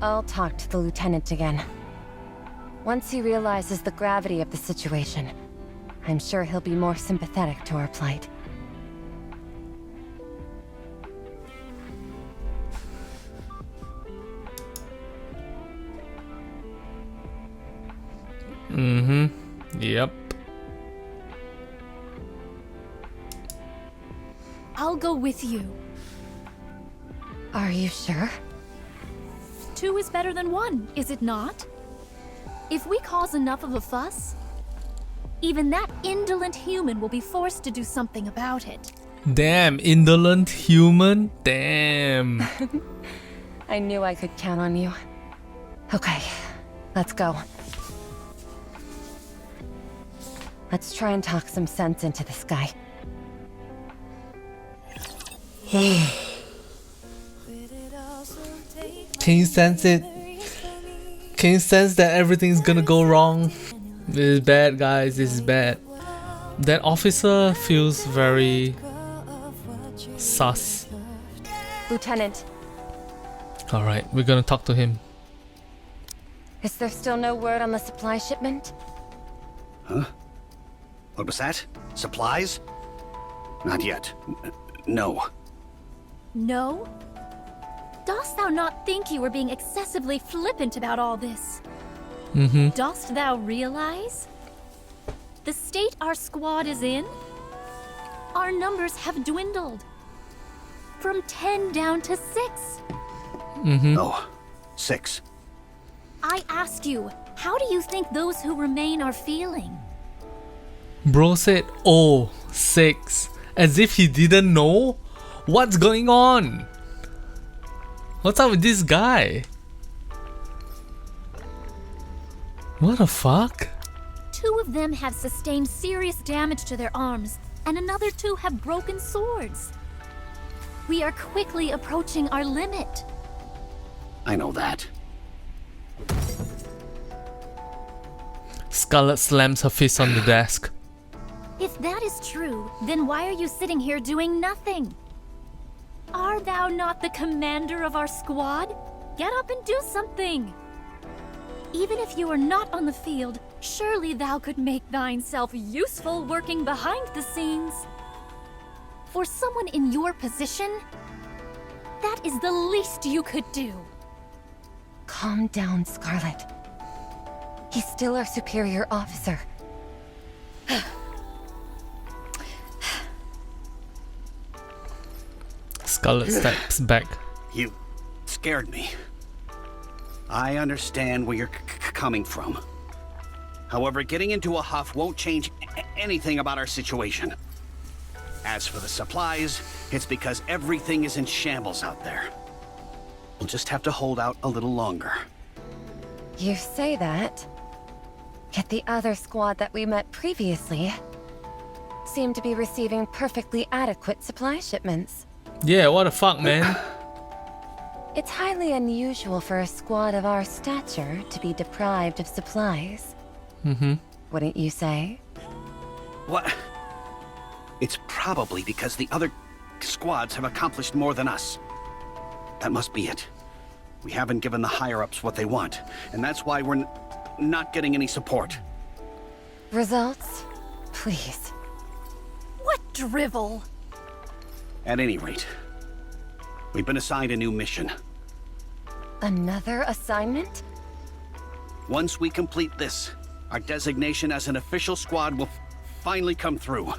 I'll talk to the lieutenant again. Once he realizes the gravity of the situation, I'm sure he'll be more sympathetic to our plight. Yep. I'll go with you. Are you sure? 2 is better than 1, is it not? If we cause enough of a fuss, even that indolent human will be forced to do something about it. Damn, indolent human? Damn. I knew I could count on you. Okay, let's go. Let's try and talk some sense into this guy. Can you sense it? Can you sense that everything's gonna go wrong? This is bad, guys. This is bad. That officer feels very sus. Lieutenant, Alright, we're gonna talk to him. is there still no word on the supply shipment? Huh? What was that? Supplies? Not yet. No. No? Dost thou not think you were being excessively flippant about all this? Dost thou realize? The state our squad is in? Our numbers have dwindled. From 10 down to 6. Oh, 6. I ask you, how do you think those who remain are feeling? Bro said, oh, 6. As if he didn't know? What's going on? What's up with this guy? What the fuck? 2 of them have sustained serious damage to their arms, and another 2 have broken swords. We are quickly approaching our limit. I know that. Scarlet slams her fist on the desk. If that is true, then why are you sitting here doing nothing? Are thou not the commander of our squad? Get up and do something! Even if you are not on the field, surely thou could make thine self useful working behind the scenes. For someone in your position, that is the least you could do. Calm down, Scarlet. He's still our superior officer. Scarlet steps back. You scared me. I understand where you're coming from. However, getting into a huff won't change anything about our situation. As for the supplies, it's because everything is in shambles out there. We'll just have to hold out a little longer. You say that, yet the other squad that we met previously seemed to be receiving perfectly adequate supply shipments. Yeah, what the fuck, man? It's highly unusual for a squad of our stature to be deprived of supplies. Wouldn't you say? What? It's probably because the other squads have accomplished more than us. That must be it. We haven't given the higher-ups what they want, and that's why we're not getting any support. Results? Please. What drivel! At any rate, we've been assigned a new mission. Another assignment? Once we complete this, our designation as an official squad will finally come through.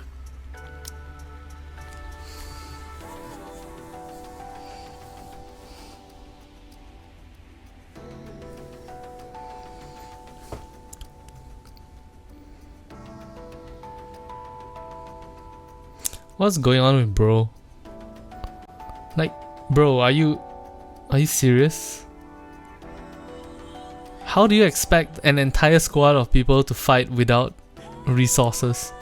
What's going on with bro? Like, bro, are you serious? How do you expect an entire squad of people to fight without resources?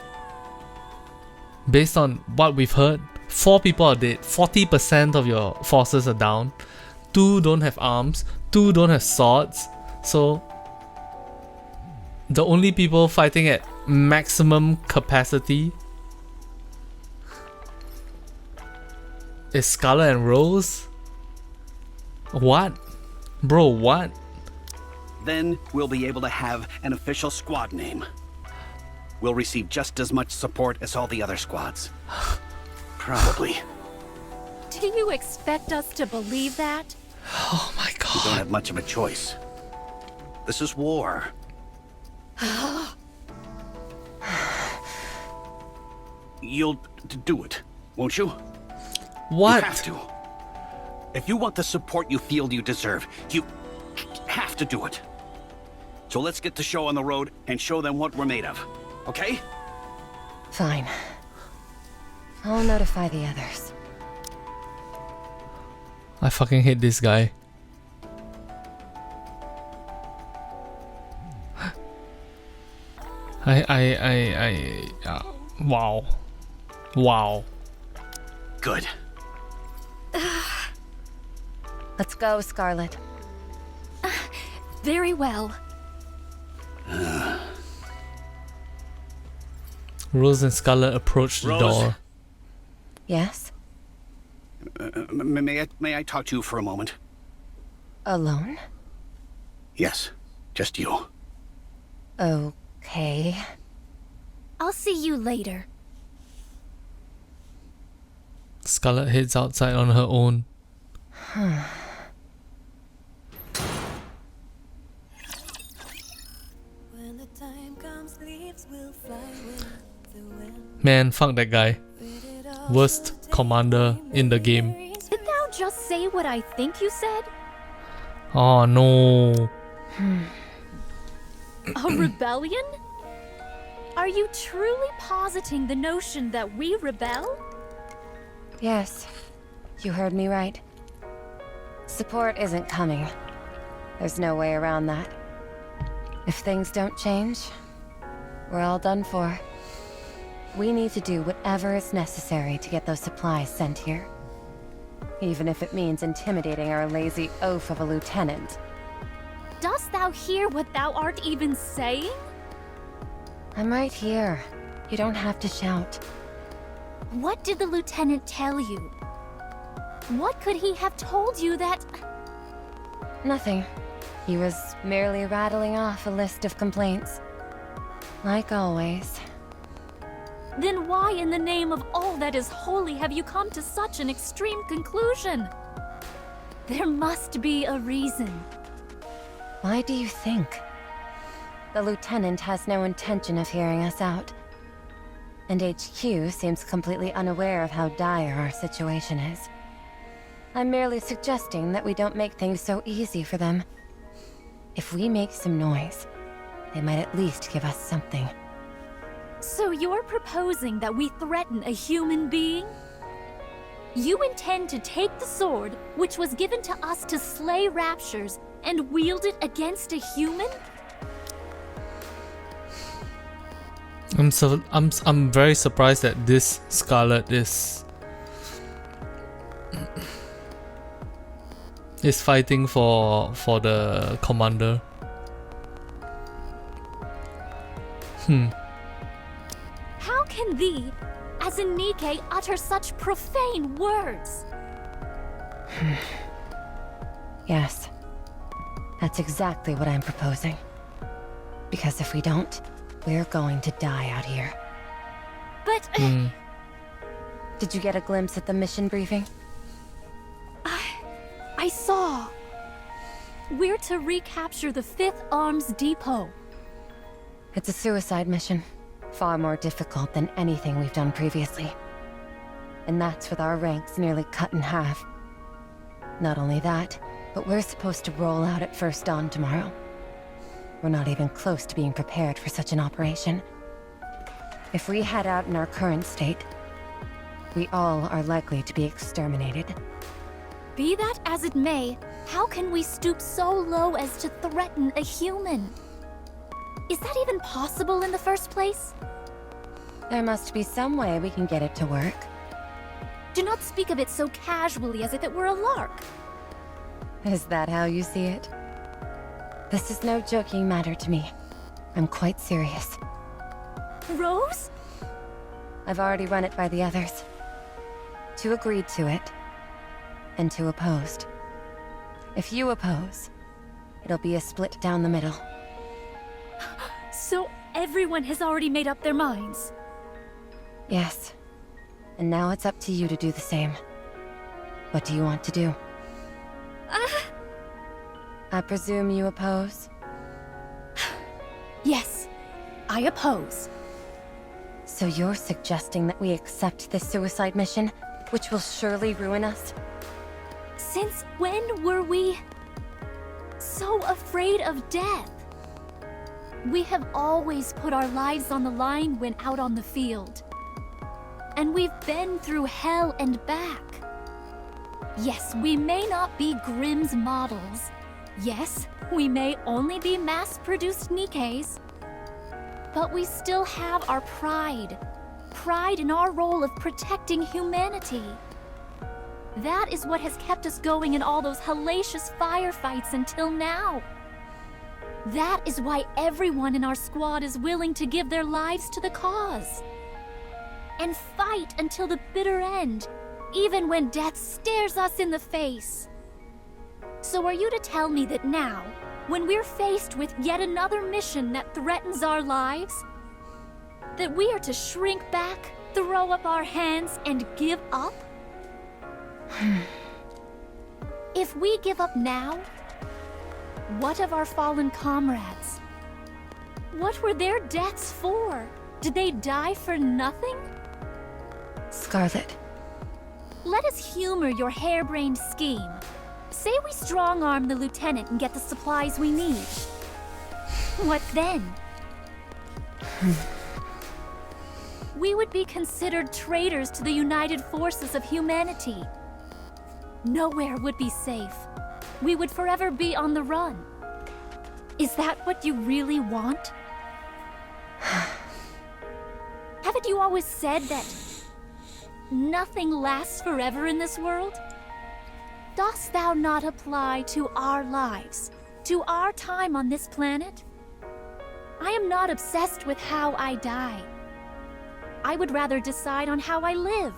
Based on what we've heard, 4 people are dead, 40% of your forces are down, 2 don't have arms, 2 don't have swords, so the only people fighting at maximum capacity is Scarlet and Rose? What? Bro, what? Then we'll be able to have an official squad name. We'll receive just as much support as all the other squads. Probably. Do you expect us to believe that? Oh my We don't god. have much of a choice. This is war. You'll do it, won't you? What? You have to. If you want the support you feel you deserve, you have to do it. So let's get the show on the road and show them what we're made of. Okay? Fine. I'll notify the others. I fucking hate this guy. Wow. Wow. Good. Let's go, Scarlet. Very well. Rose and Scarlet approach the Rose? door. Yes? May I talk to you for a moment? Alone? Yes, just you. Okay. I'll see you later. Scarlet heads outside on her own. Man, fuck that guy. Worst commander in the game. Did thou just say what I think you said? Oh no. A rebellion? Are you truly positing the notion that we rebel? Yes, you heard me right. Support isn't coming. There's no way around that. If things don't change, we're all done for. We need to do whatever is necessary to get those supplies sent here. Even if it means intimidating our lazy oaf of a lieutenant. Dost thou hear what thou art even saying? I'm right here. You don't have to shout. What did the lieutenant tell you? What could he have told you that... Nothing. He was merely rattling off a list of complaints. Like always. Then why in the name of all that is holy have you come to such an extreme conclusion? There must be a reason. Why do you think? The lieutenant has no intention of hearing us out. And HQ seems completely unaware of how dire our situation is. I'm merely suggesting that we don't make things so easy for them. If we make some noise, they might at least give us something. So you're proposing that we threaten a human being? You intend to take the sword, which was given to us to slay Raptures, and wield it against a human? I'm very surprised that this Scarlet is fighting for the commander. How can thee, as in Nikke, utter such profane words? Yes. That's exactly what I'm proposing. Because if we don't, we're going to die out here. But... Did you get a glimpse at the mission briefing? I saw. We're to recapture the 5th Arms Depot. It's a suicide mission. Far more difficult than anything we've done previously. And that's with our ranks nearly cut in half. Not only that, but we're supposed to roll out at first dawn tomorrow. We're not even close to being prepared for such an operation. If we head out in our current state, we all are likely to be exterminated. Be that as it may, how can we stoop so low as to threaten a human? Is that even possible in the first place? There must be some way we can get it to work. Do not speak of it so casually as if it were a lark. Is that how you see it? This is no joking matter to me. I'm quite serious. Rose? I've already run it by the others. 2 agreed to it, and 2 opposed. If you oppose, it'll be a split down the middle. So everyone has already made up their minds? Yes. And now it's up to you to do the same. What do you want to do? I presume you oppose? Yes, I oppose. So you're suggesting that we accept this suicide mission, which will surely ruin us? Since when were we so afraid of death? We have always put our lives on the line when out on the field. And we've been through hell and back. Yes, we may not be Grimm's models. Yes, we may only be mass-produced Nikkes. But we still have our pride. Pride in our role of protecting humanity. That is what has kept us going in all those hellacious firefights until now. That is why everyone in our squad is willing to give their lives to the cause. And fight until the bitter end, even when death stares us in the face. So are you to tell me that now, when we're faced with yet another mission that threatens our lives, that we are to shrink back, throw up our hands, and give up? If we give up now, what of our fallen comrades? What were their deaths for? Did they die for nothing? Scarlet. Let us humor your harebrained scheme. Say we strong-arm the lieutenant and get the supplies we need. What then? we would be considered traitors to the united forces of humanity. Nowhere would be safe. We would forever be on the run. Is that what you really want? Haven't you always said that nothing lasts forever in this world? Dost thou not apply to our lives, to our time on this planet? I am not obsessed with how I die. I would rather decide on how I live,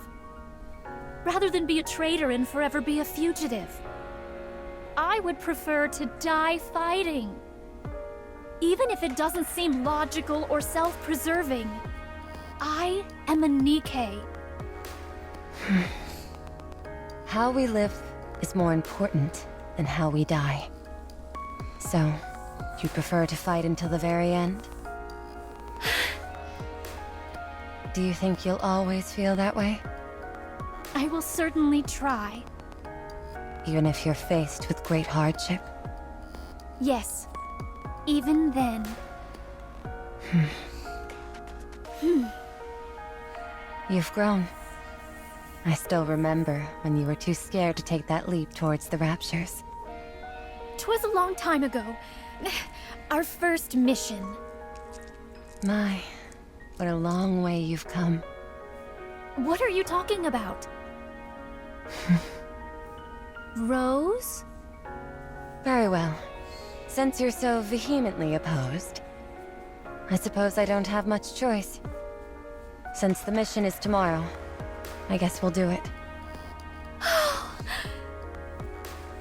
rather than be a traitor and forever be a fugitive. I would prefer to die fighting, even if it doesn't seem logical or self-preserving. I am a Nikke. How we live is more important than how we die. So, you prefer to fight until the very end? Do you think you'll always feel that way? I will certainly try. Even if you're faced with great hardship? Yes, even then. You've grown. I still remember when you were too scared to take that leap towards the Raptures. 'Twas a long time ago. Our first mission. My, what a long way you've come. What are you talking about? Rose? Very well. Since you're so vehemently opposed, I suppose I don't have much choice. Since the mission is tomorrow, I guess we'll do it.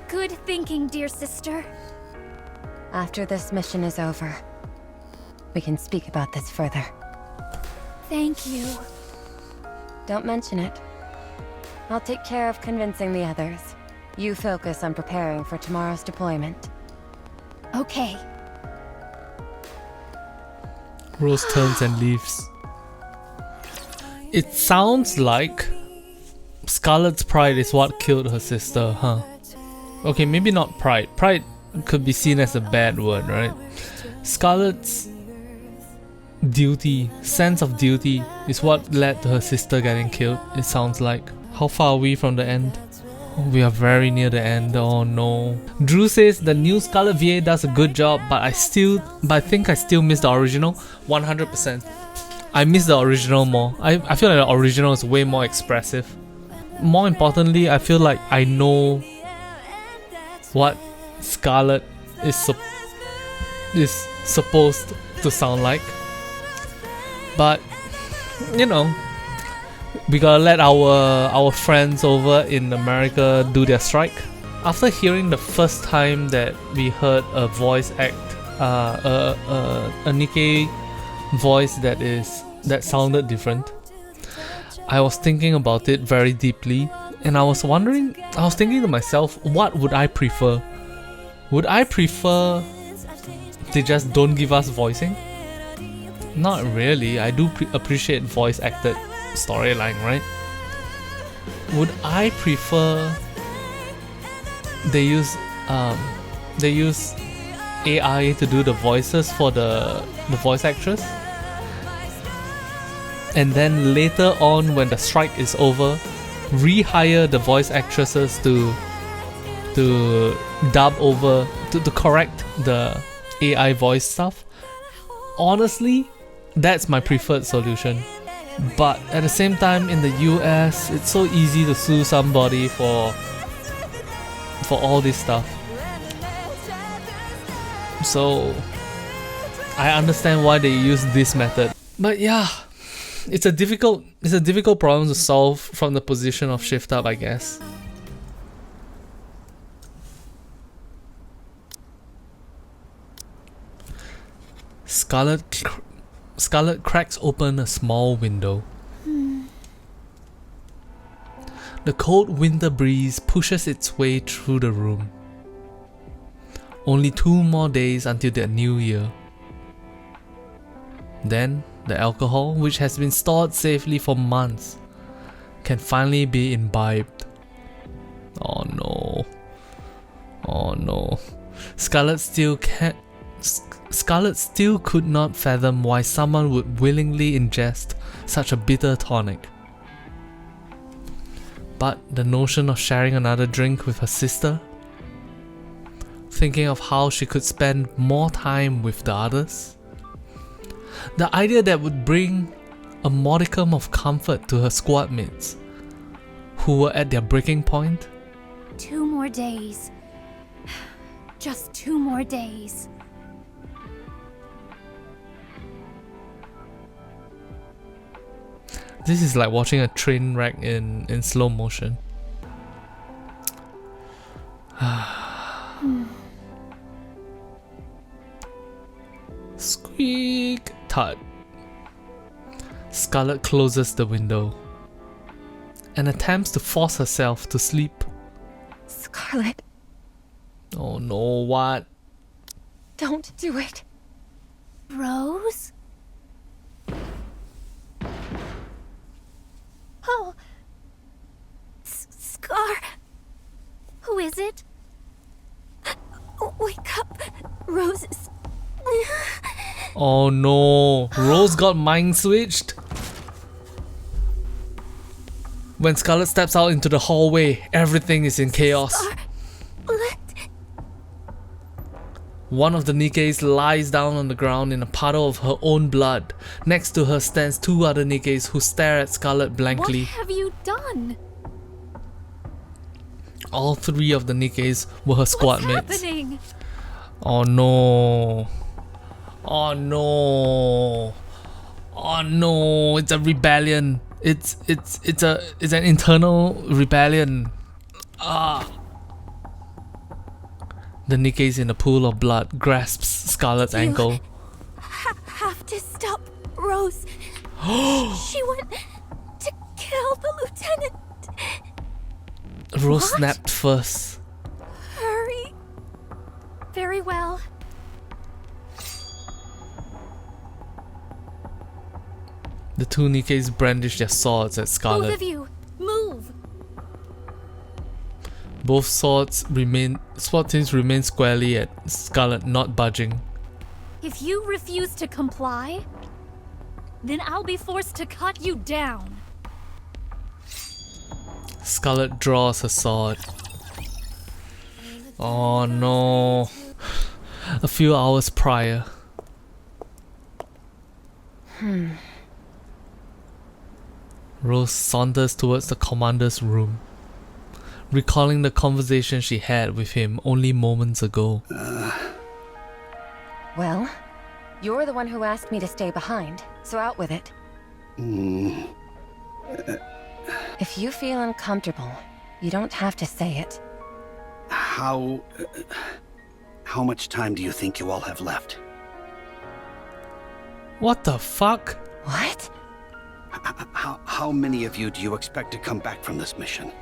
Good thinking, dear sister. After this mission is over, we can speak about this further. Thank you. Don't mention it. I'll take care of convincing the others. You focus on preparing for tomorrow's deployment. Okay. Rose turns and leaves. It sounds like Scarlet's pride is what killed her sister, huh? Okay, maybe not pride. Pride could be seen as a bad word, right? Scarlet's duty, sense of duty, is what led to her sister getting killed, it sounds like. How far are we from the end? Oh, we are very near the end. Oh no. Drew says the new Scarlet VA does a good job, but I think I still miss the original 100%. I miss the original more. I feel like the original is way more expressive. More importantly, I feel like I know what Scarlet is supposed to sound like. But you know, we gotta let our friends over in America do their strike. After hearing the first time that we heard a voice act, a Nikke voice that sounded different, I was thinking about it very deeply, and I was thinking to myself, what would I prefer? Would I prefer they just don't give us voicing? Not really. I do appreciate voice acted storyline, right? Would I prefer they use AI to do the voices for the voice actress, and then later on when the strike is over, rehire the voice actresses to dub over, to correct the AI voice stuff? Honestly, that's my preferred solution. But at the same time, in the US, it's so easy to sue somebody for all this stuff. So I understand why they use this method. But yeah, it's a difficult problem to solve from the position of Shift Up, I guess. Scarlet cracks open a small window. The cold winter breeze pushes its way through the room. Only 2 more days until the new year. Then, the alcohol, which has been stored safely for months, can finally be imbibed. Oh no. Oh no. Scarlet still Scarlet still could not fathom why someone would willingly ingest such a bitter tonic. But the notion of sharing another drink with her sister, thinking of how she could spend more time with the others, the idea that would bring a modicum of comfort to her squad mates, who were at their breaking point. 2 more days. Just 2 more days. This is like watching a train wreck in slow motion. Squeak! Tut. Scarlet closes the window and attempts to force herself to sleep. Scarlet, Oh no, what? don't do it. Rose? Oh. Scar. Who is it? Wake up. Rose is... Oh no, Rose got mind switched. When Scarlet steps out into the hallway, everything is in chaos. One of the Nikkes lies down on the ground in a puddle of her own blood. Next to her stands 2 other Nikkes who stare at Scarlet blankly. What have you done? All 3 of the Nikkes were her squad What's mates. happening? Oh no. Oh no. Oh no, it's a rebellion. It's an internal rebellion. The Nikkes in a pool of blood grasps Scarlet's ankle. Have to stop Rose. She went to kill the lieutenant. Rose What? snapped first. Hurry. Very well. The 2 Nikkes brandish their swords at Both Scarlet. of you, move. Both SWAT teams remain squarely at Scarlet, not budging. If you refuse to comply, then I'll be forced to cut you down. Scarlet draws her sword. Oh no. A few hours prior. Rose saunters towards the commander's room, recalling the conversation she had with him only moments ago. Well, you're the one who asked me to stay behind, so out with it. If you feel uncomfortable, you don't have to say it. How much time do you think you all have left? What the fuck? What? How many of you do you expect to come back from this mission?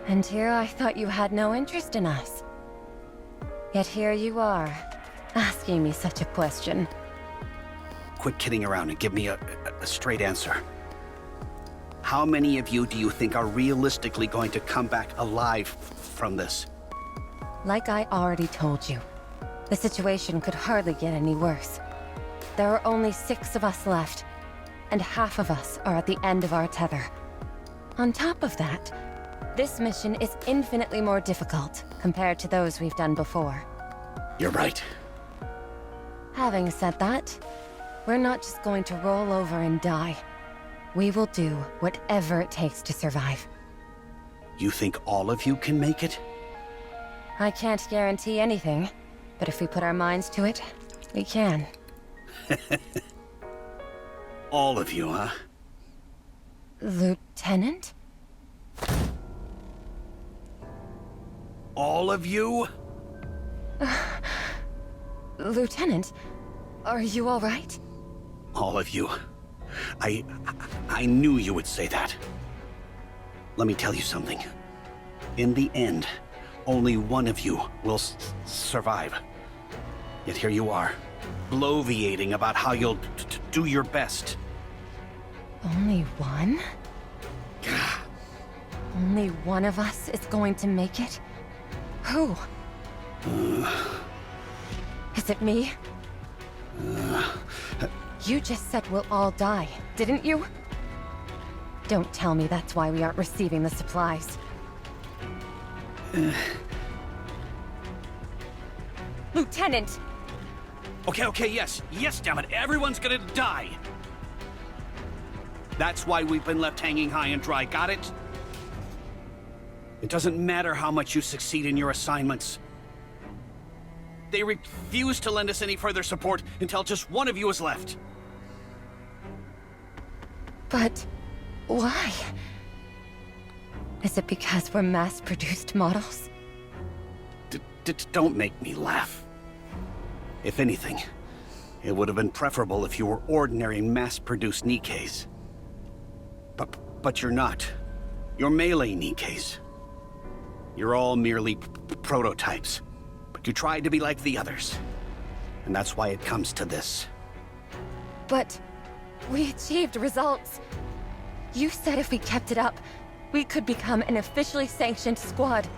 And here I thought you had no interest in us. Yet here you are, asking me such a question. Quit kidding around and give me a straight answer. How many of you do you think are realistically going to come back alive from this? Like I already told you, the situation could hardly get any worse. There are only 6 of us left, and half of us are at the end of our tether. On top of that, this mission is infinitely more difficult compared to those we've done before. You're right. Having said that, we're not just going to roll over and die. We will do whatever it takes to survive. You think all of you can make it? I can't guarantee anything, but if we put our minds to it, we can. All of you, huh? Lieutenant? All of you? Lieutenant, are you all right? All of you. I knew you would say that. Let me tell you something. In the end, only one of you will survive. Yet here you are, bloviating about how you'll do your best. Only one? Only one of us is going to make it? Who? Is Was it me? You just said we'll all die, didn't you? Don't tell me that's why we aren't receiving the supplies. Lieutenant! Okay, yes, damn it, everyone's gonna die! That's why we've been left hanging high and dry, got it? It doesn't matter how much you succeed in your assignments. They refuse to lend us any further support until just one of you is left. But why? Is it because we're mass-produced models? Don't make me laugh. If anything, it would have been preferable if you were ordinary mass-produced Nikkes. But you're not. You're melee Nikkes. You're all merely prototypes. But you tried to be like the others. And that's why it comes to this. But we achieved results. You said if we kept it up, we could become an officially sanctioned squad.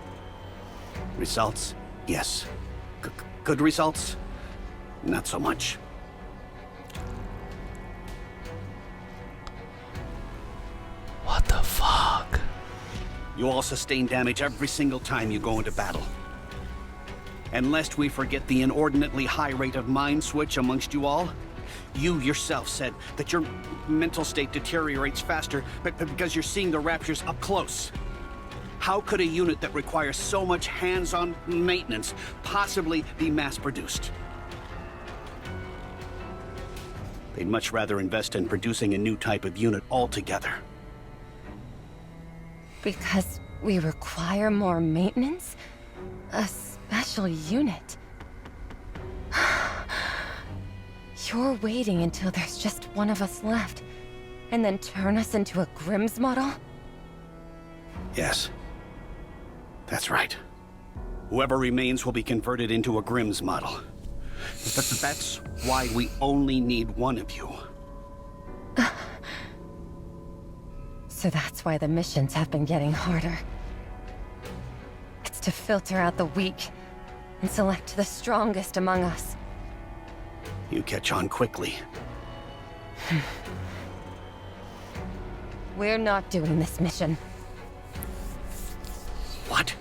Results? Yes. Good results? Not so much. What the fuck? You all sustain damage every single time you go into battle. And lest we forget the inordinately high rate of mind switch amongst you all, you yourself said that your mental state deteriorates faster because you're seeing the Raptures up close. How could a unit that requires so much hands-on maintenance possibly be mass-produced? They'd much rather invest in producing a new type of unit altogether. Because we require more maintenance? A special unit? You're waiting until there's just one of us left, and then turn us into a Grimm's model? Yes. That's right. Whoever remains will be converted into a Grimm's model. But that's why we only need one of you. So that's why the missions have been getting harder. It's to filter out the weak and select the strongest among us. You catch on quickly. We're not doing this mission. What?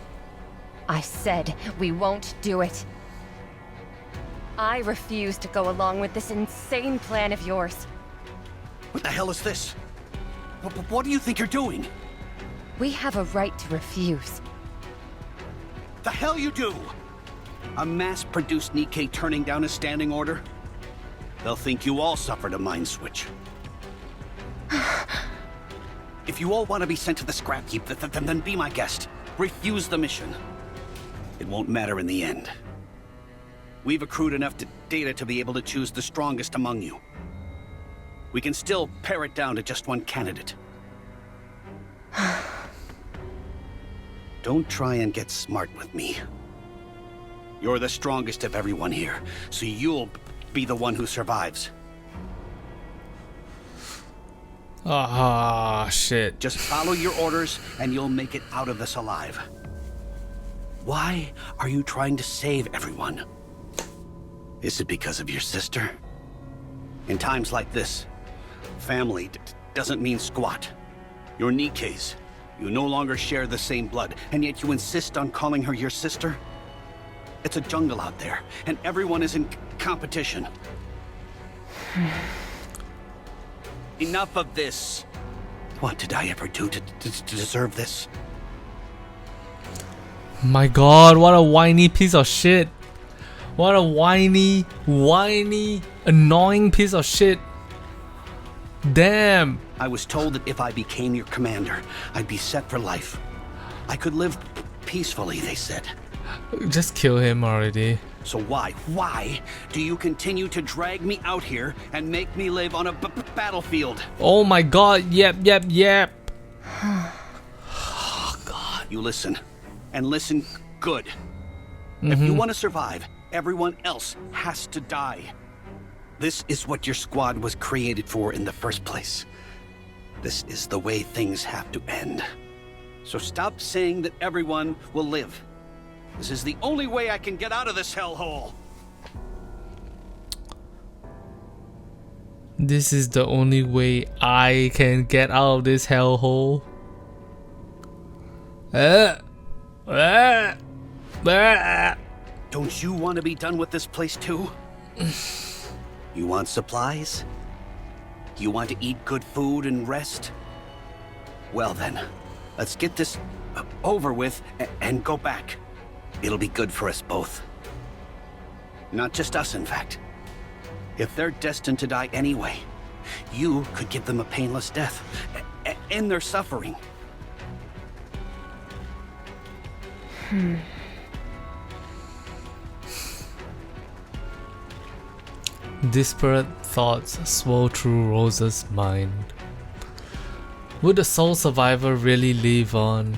I said we won't do it. I refuse to go along with this insane plan of yours. What the hell is this? What do you think you're doing? We have a right to refuse. The hell you do? A mass-produced Nikke turning down a standing order? They'll think you all suffered a mind switch. If you all want to be sent to the scrap heap, then be my guest. Refuse the mission. It won't matter in the end. We've accrued enough data to be able to choose the strongest among you. We can still pare it down to just one candidate. Don't try and get smart with me. You're the strongest of everyone here, so you'll be the one who survives. Ah, shit. Just follow your orders and you'll make it out of this alive. Why are you trying to save everyone? Is it because of your sister? In times like this, family doesn't mean squat. You're Nikkes. You no longer share the same blood, and yet you insist on calling her your sister? It's a jungle out there, and everyone is in competition. Enough of this. What did I ever do to deserve this? My god, what a whiny piece of shit. What a whiny, annoying piece of shit. Damn. I was told that if I became your commander, I'd be set for life. I could live peacefully, they said. Just kill him already. So why do you continue to drag me out here and make me live on a battlefield? Oh my god, yep. You listen, and listen good. If you want to survive, everyone else has to die. This is what your squad was created for in the first place. This is the way things have to end. So stop saying that everyone will live. This is the only way I can get out of this hellhole. This is the only way I can get out of this hellhole. Don't you want to be done with this place too? You want supplies? You want to eat good food and rest? Well then, let's get this over with and go back. It'll be good for us both. Not just us, in fact. If they're destined to die anyway, you could give them a painless death, end their suffering. Disparate thoughts swirl through Rose's mind. Would the sole survivor really live on?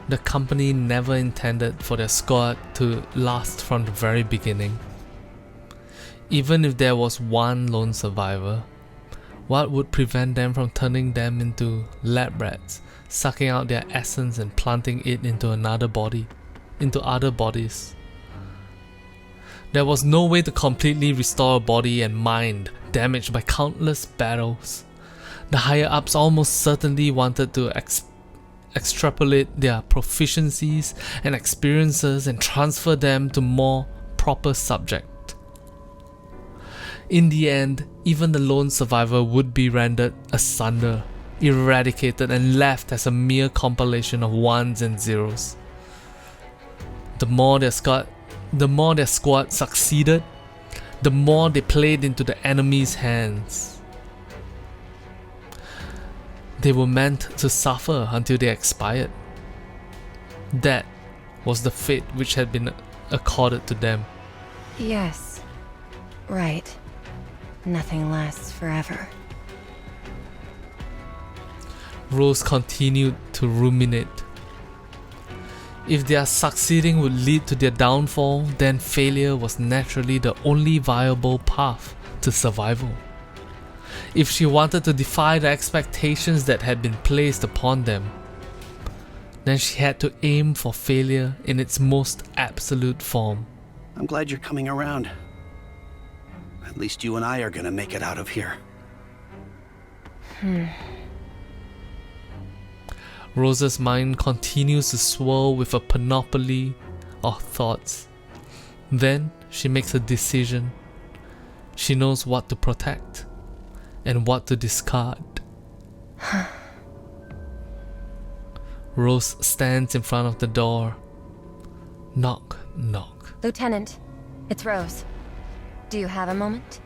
The company never intended for their squad to last from the very beginning. Even if there was one lone survivor, what would prevent them from turning them into lab rats, sucking out their essence and planting it into other bodies? There was no way to completely restore a body and mind damaged by countless battles. The higher-ups almost certainly wanted to extrapolate their proficiencies and experiences and transfer them to more proper subject. In the end, even the lone survivor would be rendered asunder, eradicated and left as a mere compilation of ones and zeros. The more their squad succeeded, the more they played into the enemy's hands. They were meant to suffer until they expired. That was the fate which had been accorded to them. Yes. Right. Nothing lasts forever. Rose continued to ruminate. If their succeeding would lead to their downfall, then failure was naturally the only viable path to survival. If she wanted to defy the expectations that had been placed upon them, then she had to aim for failure in its most absolute form. I'm glad you're coming around. At least you and I are gonna make it out of here. Rose's mind continues to swirl with a panoply of thoughts. Then she makes a decision. She knows what to protect and what to discard. Rose stands in front of the door. Knock, knock. Lieutenant, it's Rose. Do you have a moment?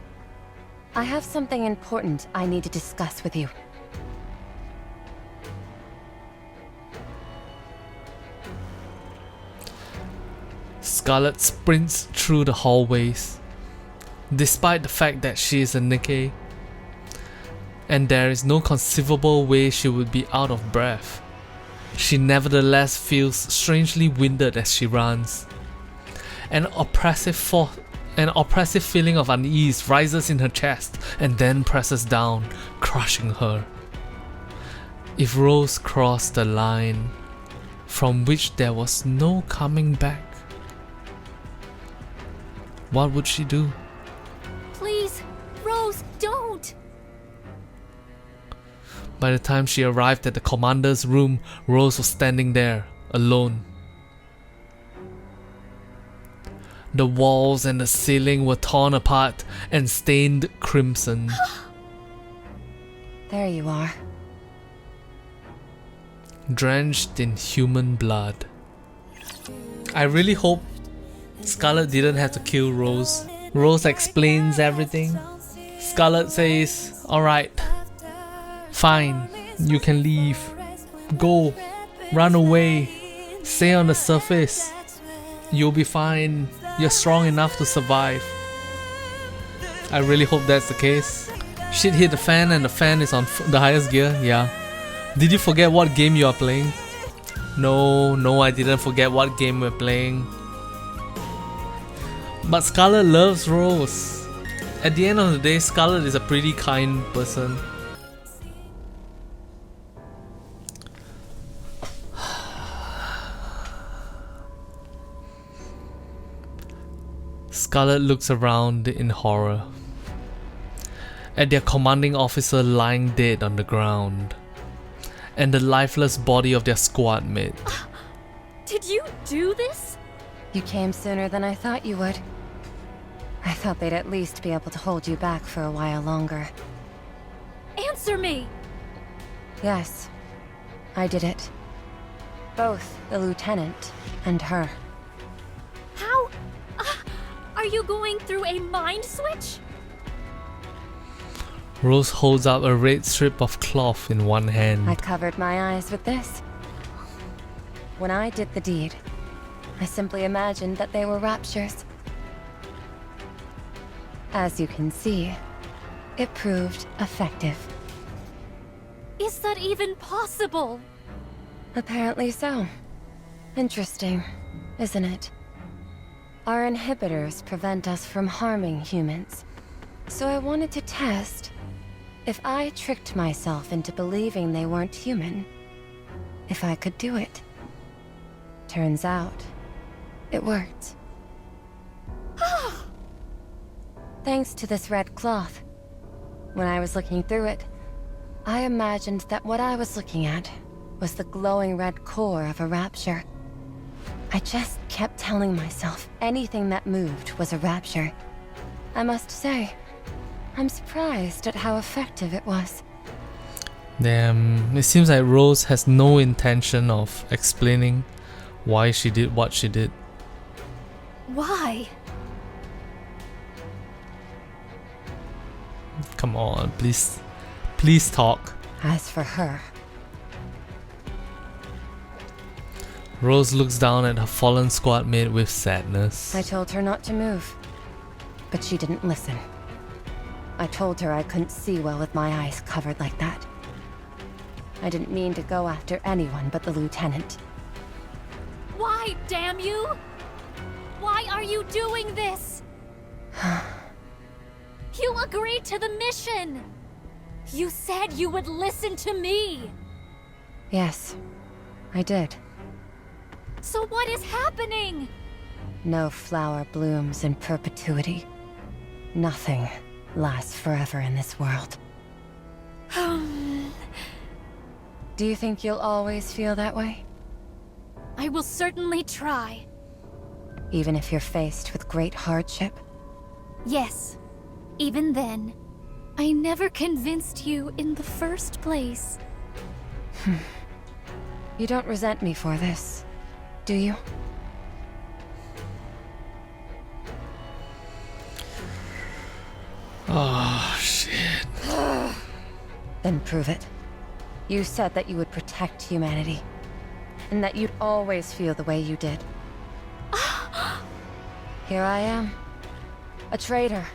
I have something important I need to discuss with you. Scarlet sprints through the hallways. Despite the fact that she is a Nikke, and there is no conceivable way she would be out of breath, she nevertheless feels strangely winded as she runs. An oppressive feeling of unease rises in her chest and then presses down, crushing her. If Rose crossed the line from which there was no coming back, what would she do? Please, Rose, don't! By the time she arrived at the commander's room, Rose was standing there, alone. The walls and the ceiling were torn apart and stained crimson. There you are. Drenched in human blood. I really hope Scarlet didn't have to kill Rose. Rose explains everything. Scarlet says, "Alright, fine, you can leave. Go, run away, stay on the surface. You'll be fine. You're strong enough to survive." I really hope that's the case. Shit hit the fan and the fan is on the highest gear, yeah. Did you forget what game you are playing? No, I didn't forget what game we're playing. But Scarlet loves Rose. At the end of the day, Scarlet is a pretty kind person. Scarlet looks around in horror. at their commanding officer lying dead on the ground, and the lifeless body of their squad mate. Did you do this? You came sooner than I thought you would. I thought they'd at least be able to hold you back for a while longer. Answer me! Yes, I did it. Both the lieutenant and her. How? Are you going through a mind switch? Rose holds up a red strip of cloth in one hand. I covered my eyes with this. When I did the deed, I simply imagined that they were Raptures. As you can see, it proved effective. Is that even possible? Apparently so. Interesting, isn't it? Our inhibitors prevent us from harming humans. So I wanted to test if I tricked myself into believing they weren't human, if I could do it. Turns out, it worked. Thanks to this red cloth. When I was looking through it, I imagined that what I was looking at was the glowing red core of a rapture. I just kept telling myself anything that moved was a rapture. I must say, I'm surprised at how effective it was. Damn, it seems like Rose has no intention of explaining why she did what she did. Why? Come on, please talk. As for her, Rose looks down at her fallen squad mate with sadness. I told her not to move, but she didn't listen. I told her I couldn't see well with my eyes covered like that. I didn't mean to go after anyone but the lieutenant. Why, damn you? Why are you doing this? You agreed to the mission! You said you would listen to me! Yes, I did. So what is happening? No flower blooms in perpetuity. Nothing lasts forever in this world. Do you think you'll always feel that way? I will certainly try. Even if you're faced with great hardship? Yes. Even then, I never convinced you in the first place. You don't resent me for this, do you? Oh, shit. Then prove it. You said that you would protect humanity, and that you'd always feel the way you did. Here I am, a traitor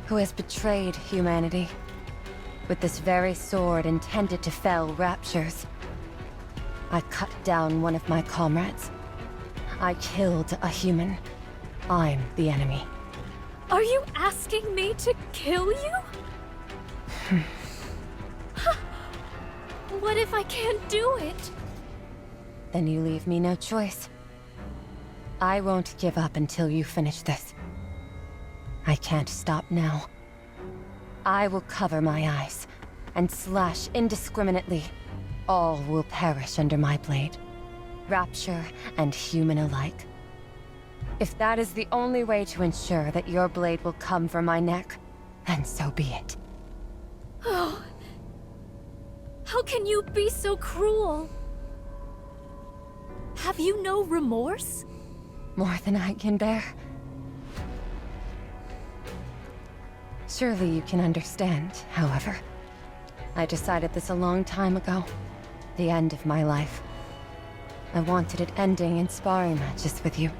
who has betrayed humanity, with this very sword intended to fell Raptures. I cut down one of my comrades. I killed a human. I'm the enemy. Are you asking me to kill you? What if I can't do it? Then you leave me no choice. I won't give up until you finish this. I can't stop now. I will cover my eyes and slash indiscriminately. All will perish under my blade. Rapture and human alike. If that is the only way to ensure that your blade will come from my neck, then so be it. Oh. How can you be so cruel? Have you no remorse? More than I can bear. Surely you can understand, however. I decided this a long time ago. The end of my life. I wanted it ending in sparring matches with you.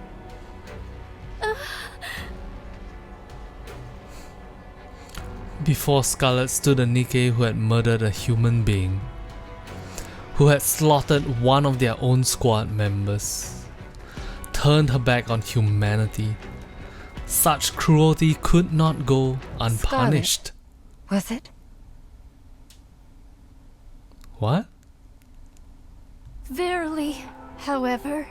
Before Scarlet stood a Nikke who had murdered a human being, who had slaughtered one of their own squad members, turned her back on humanity. Such cruelty could not go unpunished. Scarlet, was it? What? Verily, however.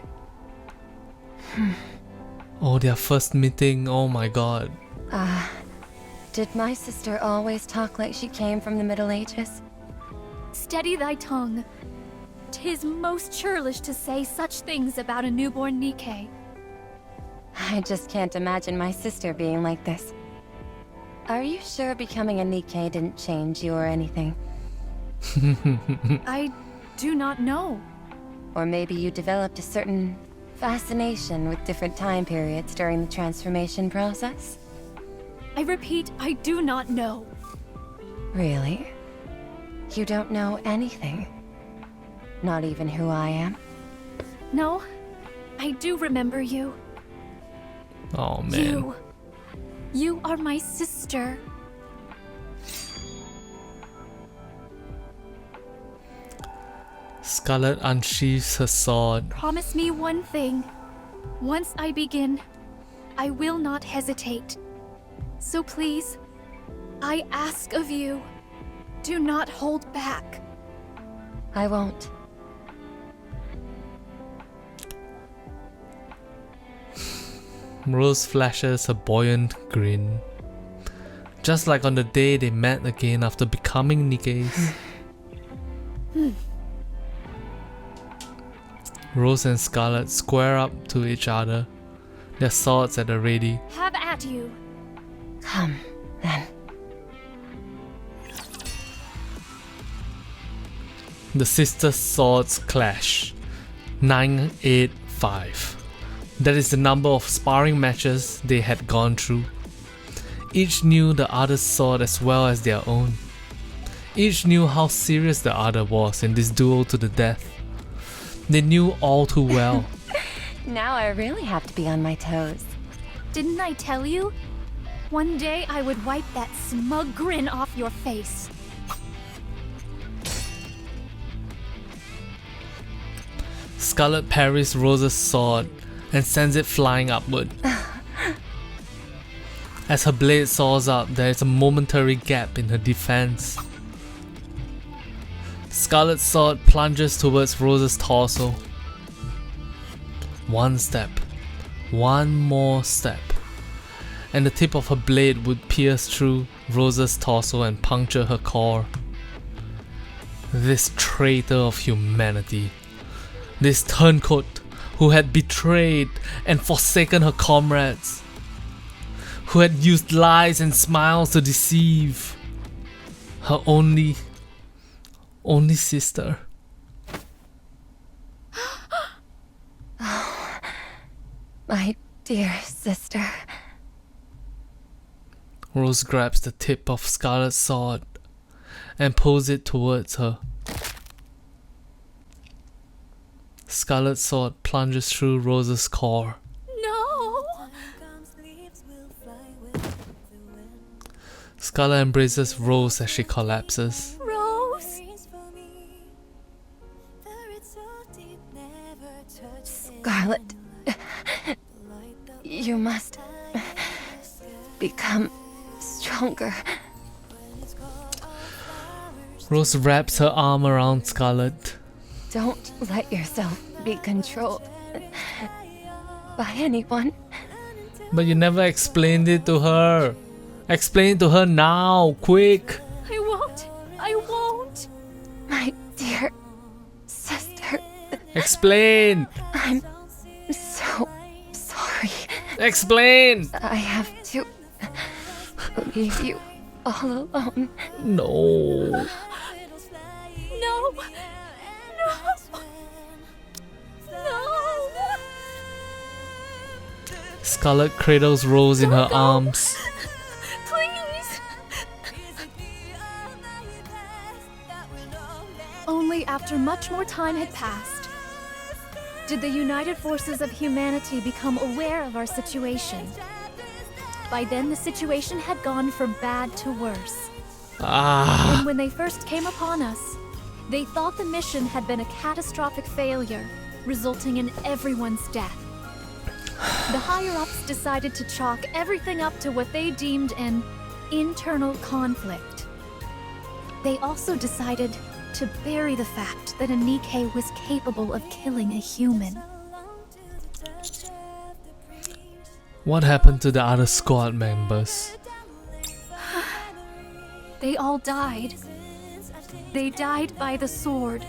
Oh, their first meeting, oh my god. Did my sister always talk like she came from the Middle Ages? Steady thy tongue. 'Tis most churlish to say such things about a newborn Nikke. I just can't imagine my sister being like this. Are you sure becoming a Nikke didn't change you or anything? I do not know. Or maybe you developed a certain fascination with different time periods during the transformation process? I repeat, I do not know. Really? You don't know anything? Not even who I am? No, I do remember you. Oh man. You are my sister. Scarlet unsheathes her sword. Promise me one thing. Once I begin, I will not hesitate. So please, I ask of you, do not hold back. I won't. Rose flashes a buoyant grin. Just like on the day they met again after becoming Nikkes. Rose and Scarlet square up to each other, their swords at the ready. Have at you. Come, then. The sisters' swords clash. 985. That is the number of sparring matches they had gone through. Each knew the other's sword as well as their own. Each knew how serious the other was in this duel to the death. They knew all too well. Now I really have to be on my toes. Didn't I tell you? One day I would wipe that smug grin off your face. Scarlet parries Rose's sword and sends it flying upward. As her blade soars up, there is a momentary gap in her defense. Scarlet's sword plunges towards Rose's torso. One step, one more step, and the tip of her blade would pierce through Rose's torso and puncture her core. This traitor of humanity, this turncoat who had betrayed and forsaken her comrades, who had used lies and smiles to deceive her only sister. Oh, my dear sister. Rose grabs the tip of Scarlet's sword and pulls it towards her. Scarlet's sword plunges through Rose's core. No! Scarlet embraces Rose as she collapses. Rose! Scarlet, you must become stronger. Rose wraps her arm around Scarlet. Don't let yourself be controlled by anyone. But you never explained it to her. Explain to her now, quick. I won't. I won't. My dear sister. Explain. I'm so sorry. Explain. I have to leave you all alone. No. No. No. Scarlet cradles Rose in her arms. Please. Only after much more time had passed did the united forces of humanity become aware of our situation. By then, the situation had gone from bad to worse. And when they first came upon us, they thought the mission had been a catastrophic failure, resulting in everyone's death. The higher-ups decided to chalk everything up to what they deemed an internal conflict. They also decided to bury the fact that a Nikke was capable of killing a human. What happened to the other squad members? They all died. They died by the sword.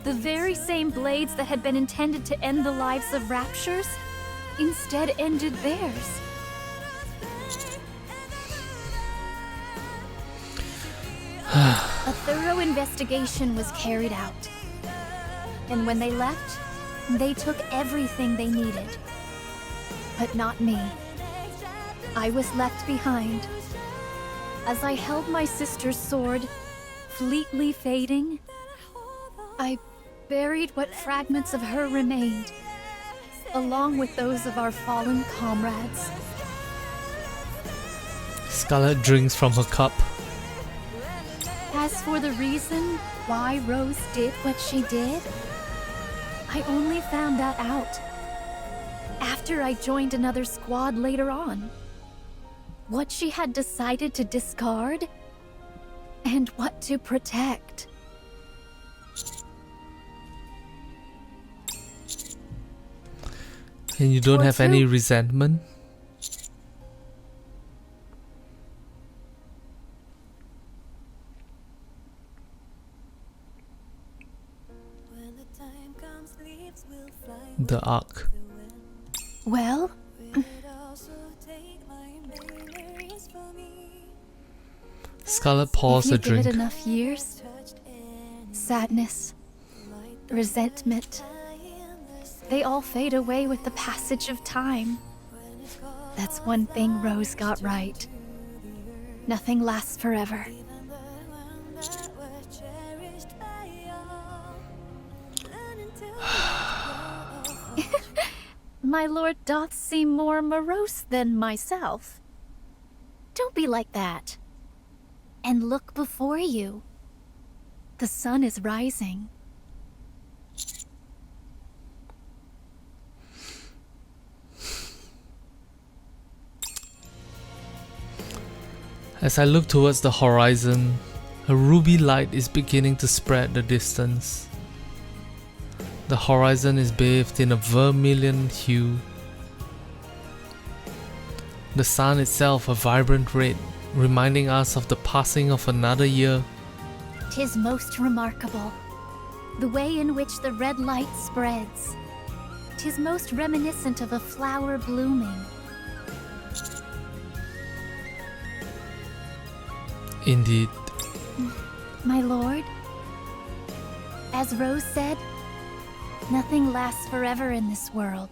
The very same blades that had been intended to end the lives of Raptures instead ended theirs. A thorough investigation was carried out. And when they left, they took everything they needed. But not me. I was left behind. As I held my sister's sword, fleetly fading, I buried what fragments of her remained, along with those of our fallen comrades. Scarlet drinks from her cup. As for the reason why Rose did what she did, I only found that out after I joined another squad later on. What she had decided to discard and what to protect. And you don't Or have two. any resentment? The arc. Well, Scarlet pours if a you give drink. it enough years, sadness, resentment, they all fade away with the passage of time. That's one thing Rose got right. Nothing lasts forever. My lord doth seem more morose than myself. Don't be like that. And look before you. The sun is rising. As I look towards the horizon, a ruby light is beginning to spread the distance. The horizon is bathed in a vermilion hue. The sun itself a vibrant red, reminding us of the passing of another year. 'Tis most remarkable, the way in which the red light spreads. 'Tis most reminiscent of a flower blooming. Indeed. My lord, as Rose said, nothing lasts forever in this world.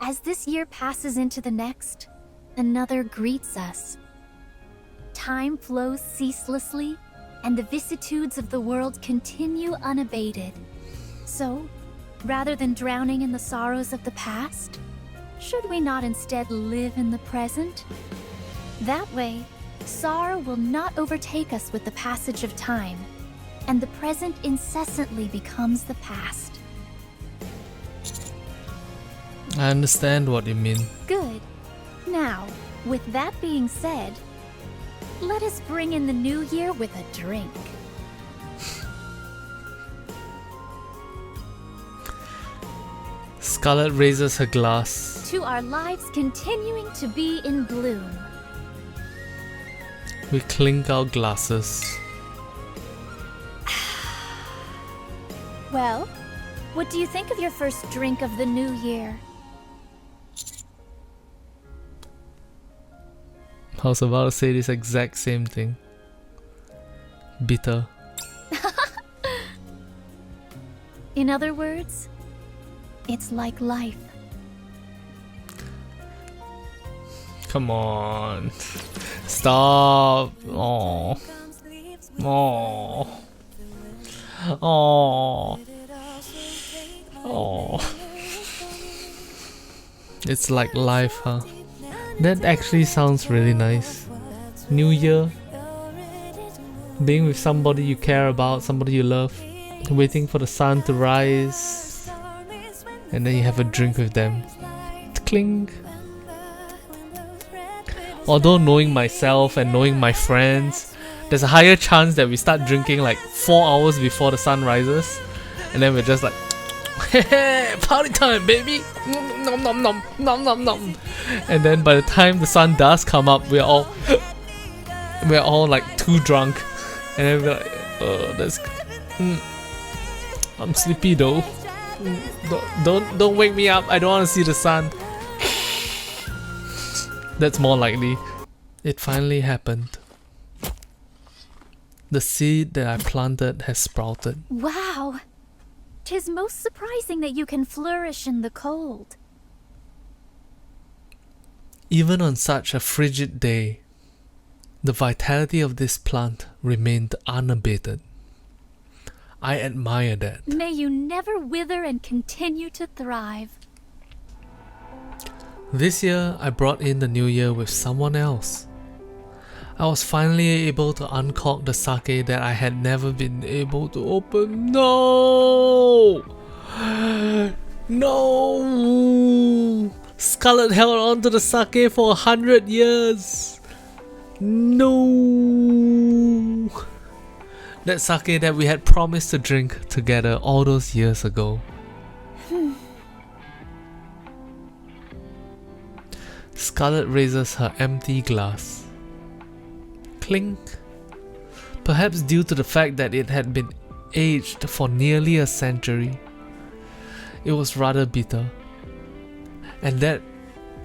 As this year passes into the next, another greets us. Time flows ceaselessly, and the vicissitudes of the world continue unabated. So, rather than drowning in the sorrows of the past, should we not instead live in the present? That way, sorrow will not overtake us with the passage of time, and the present incessantly becomes the past. I understand what you mean. Good. Now, with that being said, let us bring in the new year with a drink. Scarlet raises her glass. To our lives continuing to be in bloom. We clink our glasses. Well, what do you think of your first drink of the new year? I was about to say this exact same thing. Bitter. In other words, it's like life. Come on. Stop. Oh. Oh. Oh. Oh. It's like life, huh? That actually sounds really nice. New Year. Being with somebody you care about, somebody you love. Waiting for the sun to rise. And then you have a drink with them. Clink. Although knowing myself and knowing my friends, there's a higher chance that we start drinking like 4 hours before the sun rises. And then we're just like, hey, party time, baby! Nom nom nom, nom nom nom. And then by the time the sun does come up, we're all we're all like too drunk, and then we're like, that's. I'm sleepy though. Don't wake me up. I don't want to see the sun. That's more likely. It finally happened. The seed that I planted has sprouted. Wow! 'Tis most surprising that you can flourish in the cold. Even on such a frigid day, the vitality of this plant remained unabated. I admire that. May you never wither and continue to thrive. This year, I brought in the new year with someone else. I was finally able to uncork the sake that I had never been able to open. No! No! Scarlet held on to the sake for 100 years. No! That sake that we had promised to drink together all those years ago. Scarlet raises her empty glass. Clink. Perhaps due to the fact that it had been aged for nearly a century, it was rather bitter. And that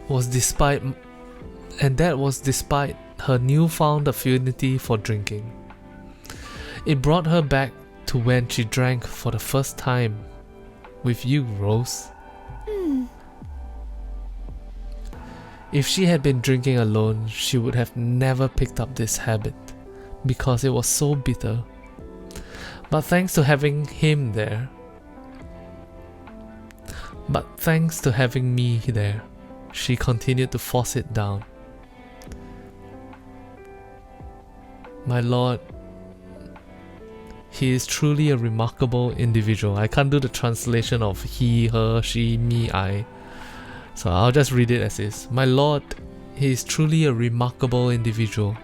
was despite her newfound affinity for drinking. It brought her back to when she drank for the first time with you, Rose. If she had been drinking alone, she would have never picked up this habit because it was so bitter. But thanks to having me there, she continued to force it down. My lord, he is truly a remarkable individual. I can't do the translation of he, her, she, me, I. So I'll just read it as is. My lord, he is truly a remarkable individual.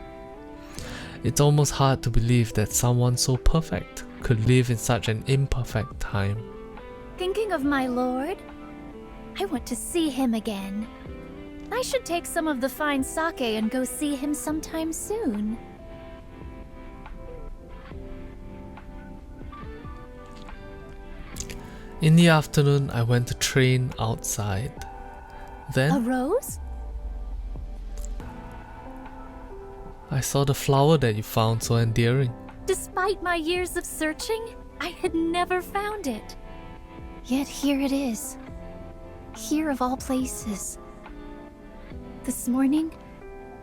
It's almost hard to believe that someone so perfect could live in such an imperfect time. Thinking of my lord? I want to see him again. I should take some of the fine sake and go see him sometime soon. In the afternoon, I went to train outside. Then A rose? I saw the flower that you found so endearing. Despite my years of searching, I had never found it. Yet here it is. Here of all places. This morning,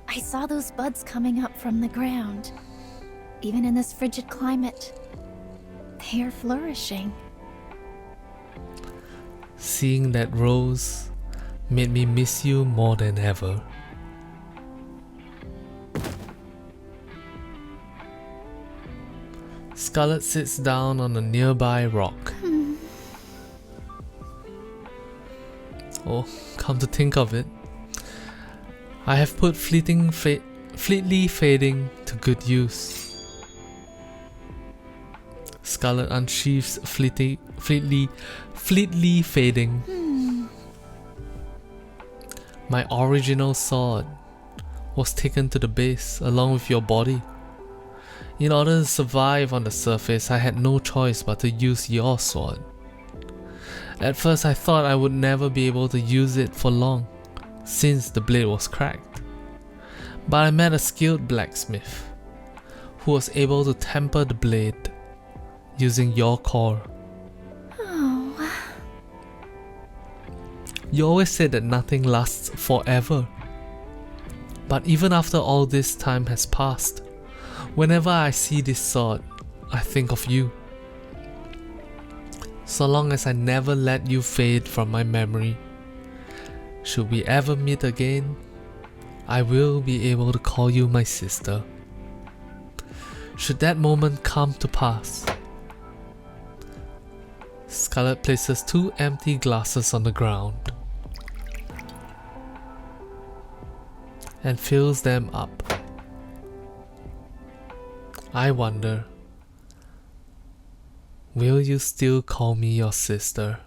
I saw those buds coming up from the ground. Even in this frigid climate, they are flourishing. Seeing that rose made me miss you more than ever. Scarlet sits down on a nearby rock. Oh, come to think of it, I have put fleetly fading to good use. Scarlet unsheaths fleetly fading. My original sword was taken to the base along with your body. In order to survive on the surface, I had no choice but to use your sword. At first I thought I would never be able to use it for long, since the blade was cracked. But I met a skilled blacksmith, who was able to temper the blade using your core. Oh. You always said that nothing lasts forever. But even after all this time has passed, whenever I see this sword, I think of you. So long as I never let you fade from my memory, should we ever meet again, I will be able to call you my sister. Should that moment come to pass. Scarlet places 2 empty glasses on the ground and fills them up. I wonder, will you still call me your sister?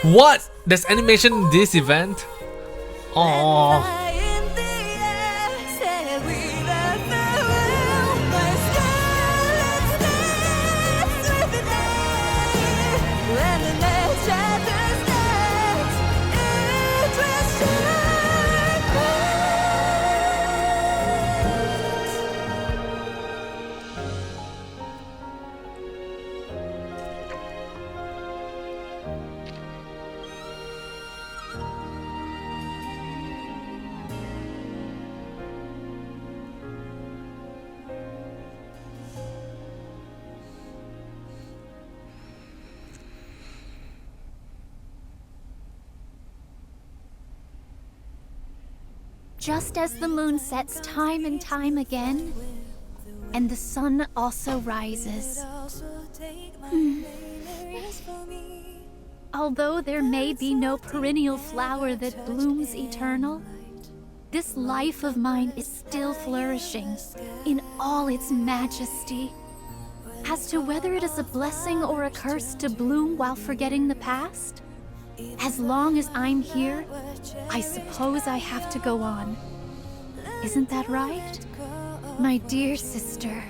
What? There's animation in this event? Aww. just as the moon sets time and time again, and the sun also rises. Although there may be no perennial flower that blooms eternal, this life of mine is still flourishing in all its majesty. As to whether it is a blessing or a curse to bloom while forgetting the past, as long as I'm here, I suppose I have to go on. Isn't that right? My dear sister.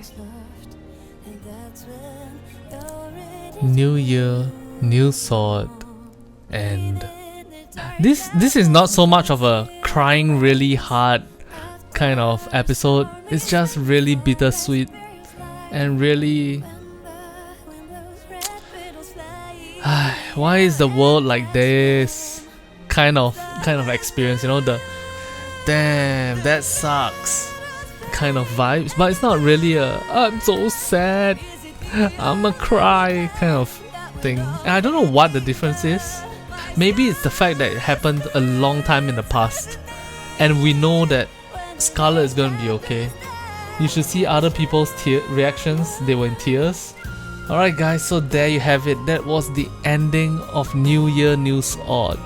New year, new sword, and this is not so much of a crying really hard kind of episode. It's just really bittersweet and really why is the world like this kind of experience, you know, the damn that sucks kind of vibes, but it's not really a I'm so sad, I'ma cry kind of thing. And I don't know what the difference is. Maybe it's the fact that it happened a long time in the past and we know that Scarlet is gonna be okay. You should see other people's reactions, they were in tears. Alright guys, so there you have it. That was the ending of New Year New Sword.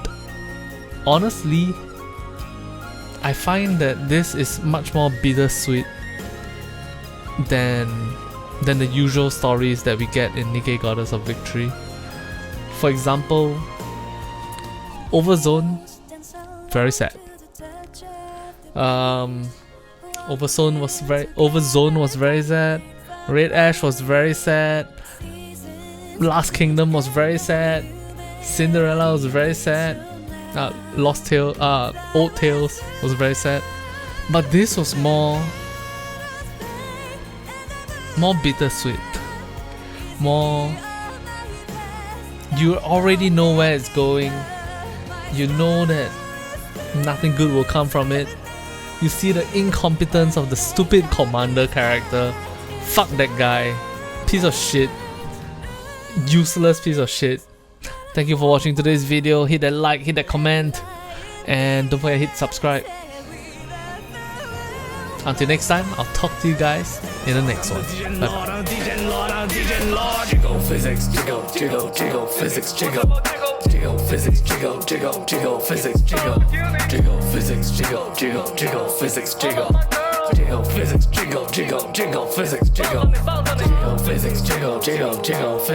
Honestly, I find that this is much more bittersweet than the usual stories that we get in Nikke Goddess of Victory. For example, Overthrown, very sad. Overthrown was very sad. Red Ash was very sad. Last Kingdom was very sad. Cinderella was very sad. Old Tales was very sad. But this was more bittersweet. You already know where it's going. You know that nothing good will come from it. You see the incompetence of the stupid commander character. Fuck that guy. Piece of shit. Useless piece of shit. Thank you for watching today's video. Hit that like, hit that comment, and don't forget to hit subscribe. Until next time, I'll talk to you guys in the next one. Bye. Physics, jiggle, physics, jiggle. Jiggle, physics, jiggle, physics, jiggle. Jiggle, physics, jiggle, physics, jiggle. Jiggle, physics, jiggle, physics, jiggle. Jiggle, physics, jiggle, physics.